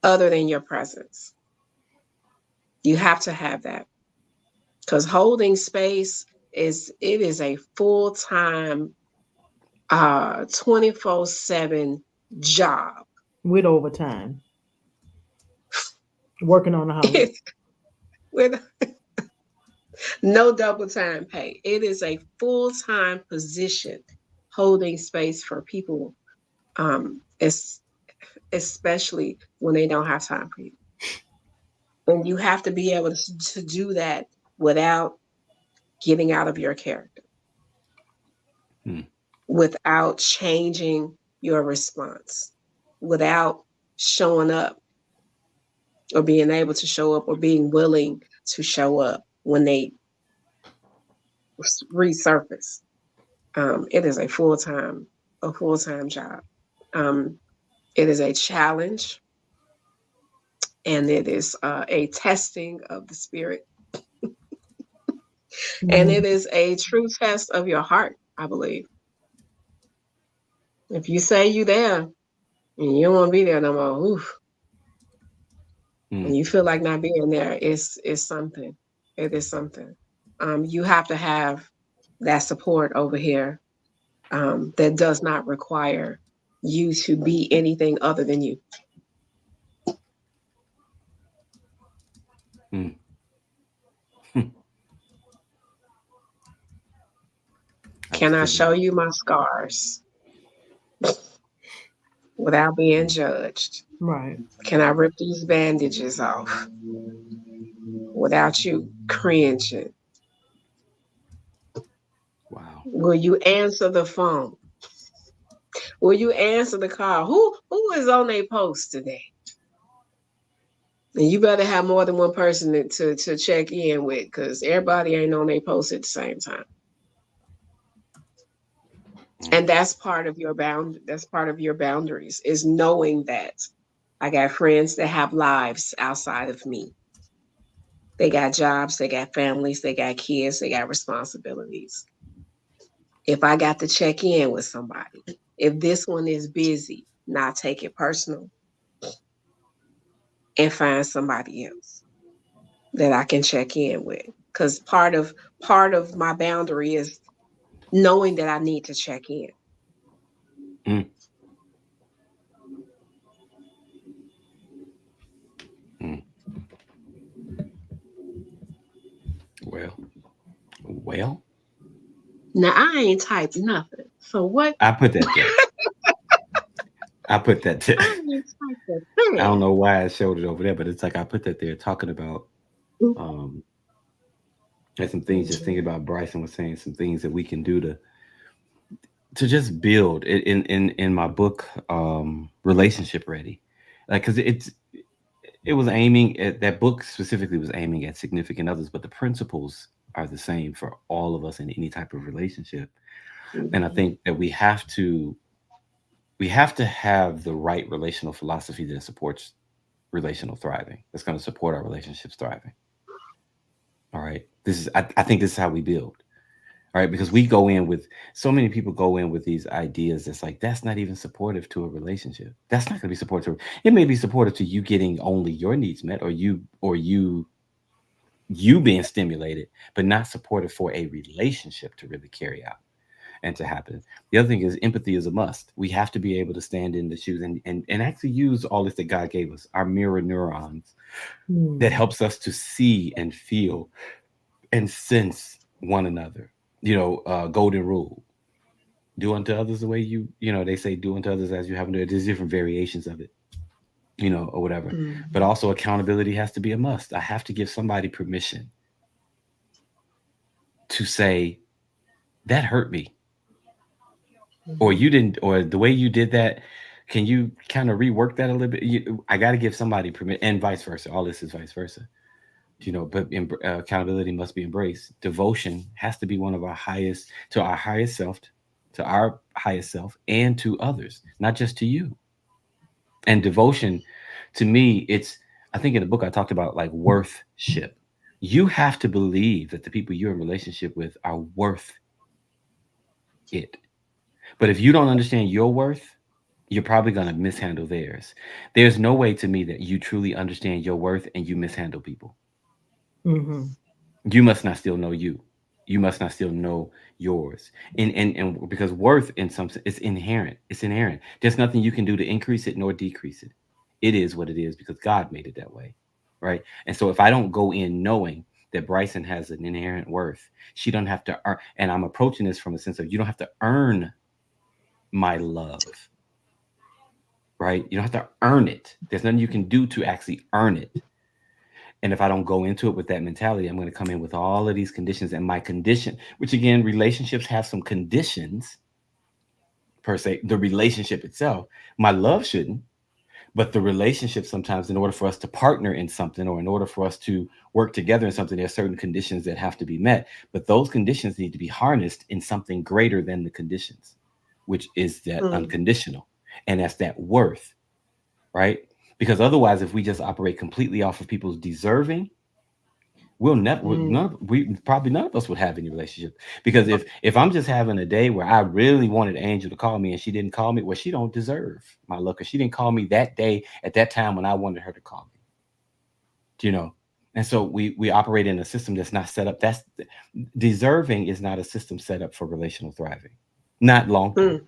other than your presence. You have to have that because holding space is a full time 24/7 job. With overtime. Working on the house. with no double time pay. It is a full time position holding space for people, es- especially when they don't have time for you. And you have to be able to do that without getting out of your character, Mm. without changing your response, without showing up or being able to show up or being willing to show up when they resurface. It is a full time job. Um, it is a challenge, and it is a testing of the spirit, and it Mm. is a true test of your heart. I believe if you say you there and you don't want to be there no more, oof, Mm. and you feel like not being there, is something. It is something. You have to have that support over here that does not require you to be anything other than you. Can I figure it show out. you my scars without being judged? Right. Can I rip these bandages off without you cringing? Wow. Will you answer the phone? Will you answer the call? Who is on their post today? And you better have more than one person to check in with, because everybody ain't on their post at the same time. Mm. And that's part of your boundaries, is knowing that I got friends that have lives outside of me. They got jobs, they got families, they got kids, they got responsibilities. If I got to check in with somebody, if this one is busy, not take it personal and find somebody else that I can check in with. Because part of my boundary is knowing that I need to check in. Mm. Mm. Well, well, Now I ain't typed nothing. So what? I put that there. I put that there. I ain't typed a I don't thing. know why I showed it over there, but it's like I put that there talking about um and some things, just thinking about Bryson was saying some things that we can do to just build it in my book, Relationship Ready. Like, because it was aiming at, that book specifically was aiming at significant others, but the principles are the same for all of us in any type of relationship. And I Mhm. think that we have to have the right relational philosophy that supports relational thriving, that's going to support our relationships thriving. All right, I think this is how we build. All right, because we go in with, so many people go in with these ideas that's like, that's not even supportive to a relationship. That's not going to be supportive. It may be supportive to you getting only your needs met, or you being stimulated, but not supportive for a relationship to really carry out and to happen. The other thing is, empathy is a must. We have to be able to stand in the shoes and actually use all this that God gave us, our mirror neurons, that Hmm. helps us to see and feel and sense one another. Golden rule: do unto others the way they say, do unto others as you have them do. There's different variations of it, or whatever. But Mhm. also, accountability has to be a must. I have to give somebody permission to say, that hurt me, or Mhm. you didn't, or the way you did that, can you kind of rework that a little bit? I got to give somebody permission, and vice versa. All this is vice versa. But accountability must be embraced. Devotion has to be one of our highest, to our highest self, and to others, not just to you. And devotion, to me, it's, I think in the book I talked about like worthship. You have to believe that the people you're in relationship with are worth it. But if you don't understand your worth, you're probably going to mishandle theirs. There's no way to me that you truly understand your worth and you mishandle people. Hmm. You must not still know you. You must not still know yours. And because worth, in some sense, it's inherent. It's inherent. There's nothing you can do to increase it nor decrease it. It is what it is because God made it that way. Right. And so if I don't go in knowing that Bryson has an inherent worth, she don't have to earn, and I'm approaching this from a sense of, you don't have to earn my love. Right. You don't have to earn it. There's nothing you can do to actually earn it. And if I don't go into it with that mentality, I'm going to come in with all of these conditions. And my condition, which again, relationships have some conditions per se, the relationship itself, my love shouldn't, but the relationship sometimes, in order for us to partner in something, or in order for us to work together in something, there's certain conditions that have to be met. But those conditions need to be harnessed in something greater than the conditions, which is that Mm. unconditional. And that's that worth, right? Because otherwise, if we just operate completely off of people's deserving, Mm. none of us would have any relationship. Because if I'm just having a day where I really wanted Angel to call me and she didn't call me, well, she don't deserve my love, because she didn't call me that day at that time when I wanted her to call me. you know and so we operate in a system that's not set up. That's deserving is not a system set up for relational thriving, not long term. Mm.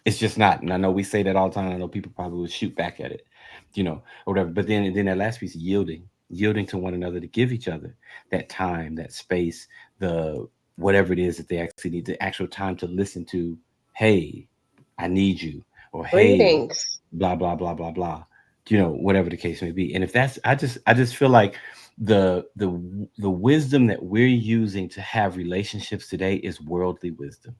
It's just not. And I know we say that all the time. I know people probably will shoot back at it, or whatever. But then that last piece, yielding to one another, to give each other that time, that space, the whatever it is that they actually need the actual time to listen to. Hey, I need you, or hey, Greetings. blah blah blah blah blah. Whatever the case may be. And if that's, I just feel like the wisdom that we're using to have relationships today is worldly wisdom.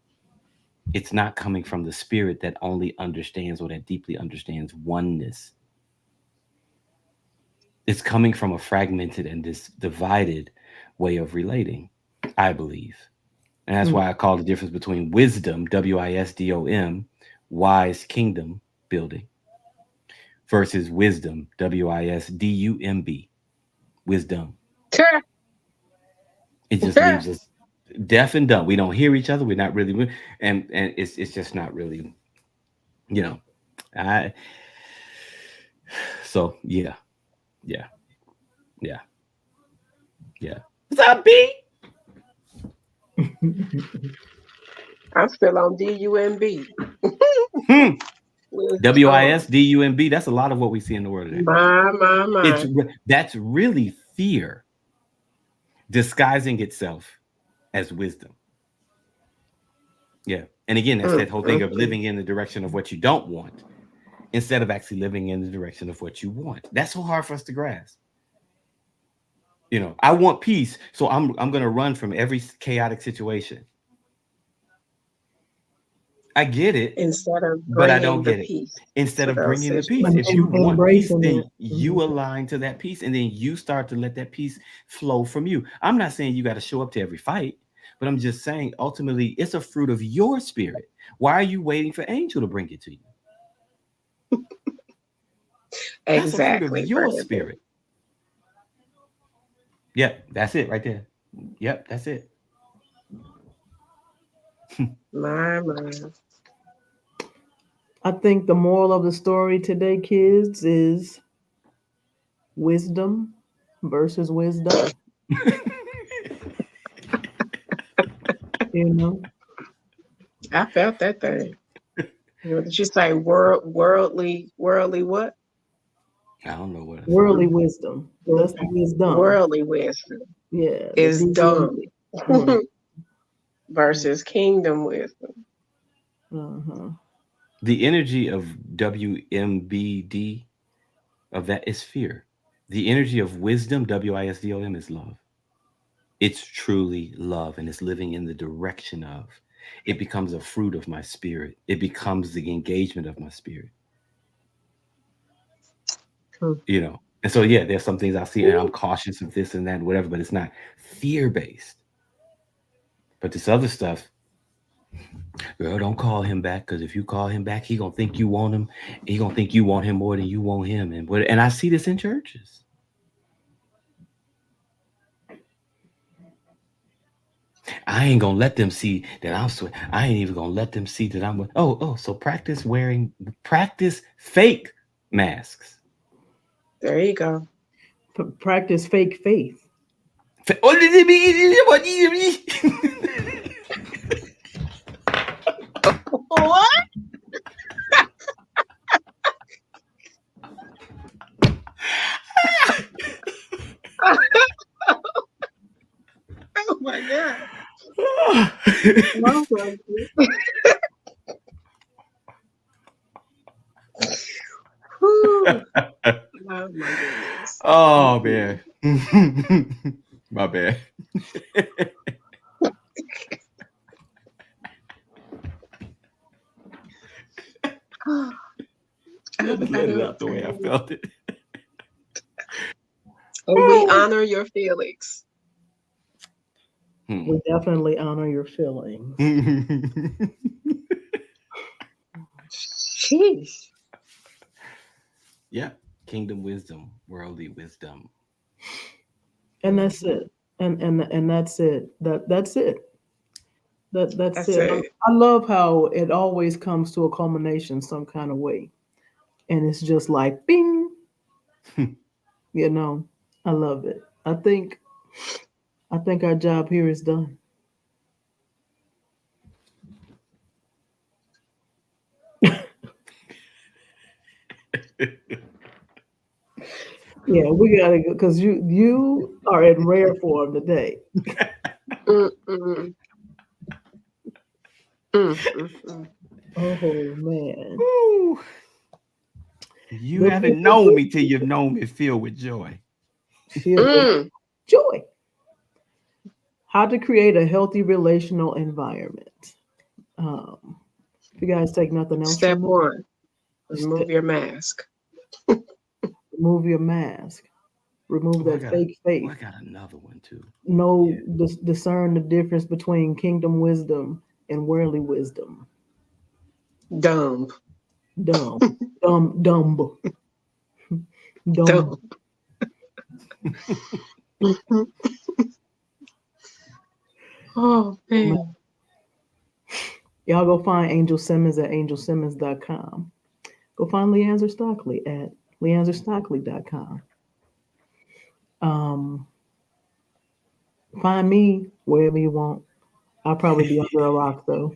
It's not coming from the spirit that only understands or that deeply understands oneness. It's coming from a fragmented and this divided way of relating, I believe. And that's Mm. why I call the difference between wisdom, WISDOM, wise kingdom building, versus wisdom, WISDUMB, wisdom. Sure. It just Sure. leaves us deaf and dumb. We don't hear each other. We're not really, and it's just not really, you know. I so yeah, yeah, yeah. What's up, B? I'm still on DUMB. Hmm. Wisdom. WISDUMB. That's a lot of what we see in the world today. My. That's really fear disguising itself as wisdom. Yeah. And again, that's that whole thing of living in the direction of what you don't want instead of actually living in the direction of what you want. That's so hard for us to grasp. I want peace, so I'm going to run from every chaotic situation. I get it, Instead of but I don't bringing the get it. peace Instead to of those bringing the peace, And, if situations. you and want peace, embracing then it. you Mhm. align to that peace, and then you start to let that peace flow from you. I'm not saying you got to show up to every fight, but I'm just saying ultimately it's a fruit of your spirit. Why are you waiting for Angel to bring it to you? That's a fruit of Exactly, your Brandon. spirit. Yep, that's it right there. Yep, that's it. My. I think the moral of the story today, kids, is wisdom versus wisdom. You know, I felt that thing. Did you say worldly what? I don't know what I said. worldly wisdom. That's the wisdom. Worldly wisdom Yeah, the is dumb DMV. Right. versus kingdom wisdom. Uh-huh. The energy of WMBD of that is fear. The energy of wisdom, WISDOM, is love. It's truly love, and it's living in the direction of. It becomes a fruit of my spirit. It becomes the engagement of my spirit. True. And so yeah, there's some things I see, and I'm cautious of this and that, and whatever, but it's not fear based. But this other stuff, girl, don't call him back because if you call him back, he gonna think you want him. He gonna think you want him more than you want him, and I see this in churches. I ain't gonna let them see that I'm sweat. I ain't even gonna let them see that I'm. Oh. So practice fake masks. There you go. Practice fake faith. Oh, What? Oh my God. Whew. Oh my goodness. Oh man, my bad. I, I just I let it don't. out the way I felt it. And we honor your feelings. We definitely honor your feelings. Jeez. Yeah, kingdom wisdom, worldly wisdom. And that's it. And that's it. That's it. That's That's it. it. I love how it always comes to a culmination some kind of way. And it's just like bing, you know. I love it. I think our job here is done. Yeah, we gotta go because you are in rare form today. Mm-mm. Mm. Oh man. Woo. You The haven't people known that me till you've known me filled with joy. feel with Mm. joy. How to create a healthy relational environment. Um, if you guys take nothing else Step from it, one, st- remove your mask. remove your mask. Remove Oh, that fake I faith. got another one too. Know, Yeah. discern the difference between kingdom wisdom and worldly wisdom. Dumb. Dumb, dumb, dumb. Dumb. Mhm. Oh man. Y'all go find Angel Simmons at angelsimmons.com. Go find LeAnzar Stockley at leanzarstockley.com. Um, find me wherever you want. I'll probably be under a rock though.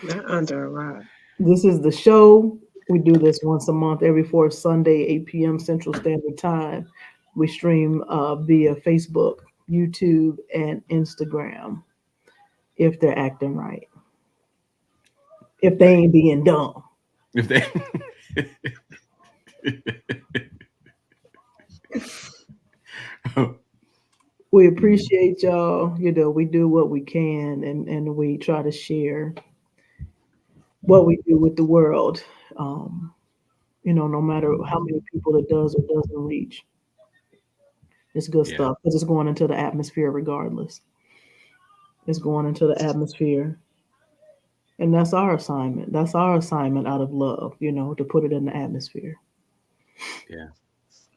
Not under a rock. This is the show. We do this once a month, every fourth Sunday, 8 p.m. Central Standard Time. We stream via Facebook, YouTube, and Instagram if they're acting right. If they Right. ain't being dumb. If they We appreciate y'all. You know, we do what we can and we try to share what we do with the world. Um, you know, no matter how many people it does or doesn't reach. It's good yeah. stuff because it's going into the atmosphere regardless. It's going into the atmosphere. And that's our assignment. That's our assignment out of love, you know, to put it in the atmosphere. Yeah.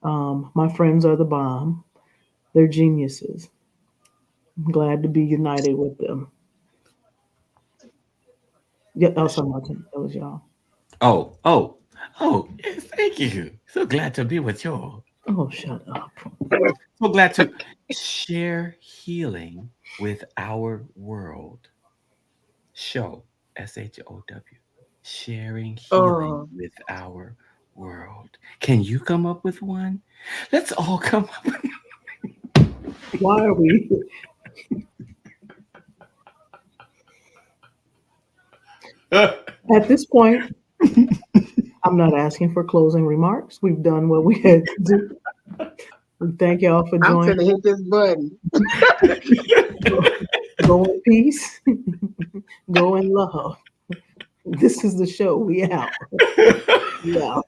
My friends are the bomb. They're geniuses. I'm glad to be united with them. Yeah, oh, sorry, Martin. That was y'all. Oh, oh, oh, yes, thank you. So glad to be with you. Oh, shut up. So glad to share healing with our world. Show, SHOW. Sharing healing Oh, with our world. Can you come up with one? Let's all come up. Why are we? At this point, I'm not asking for closing remarks. We've done what we had to do. We thank y'all for I'm joining. finna hit this button. Go, go in peace. Go in love. This is the show. We out. We out.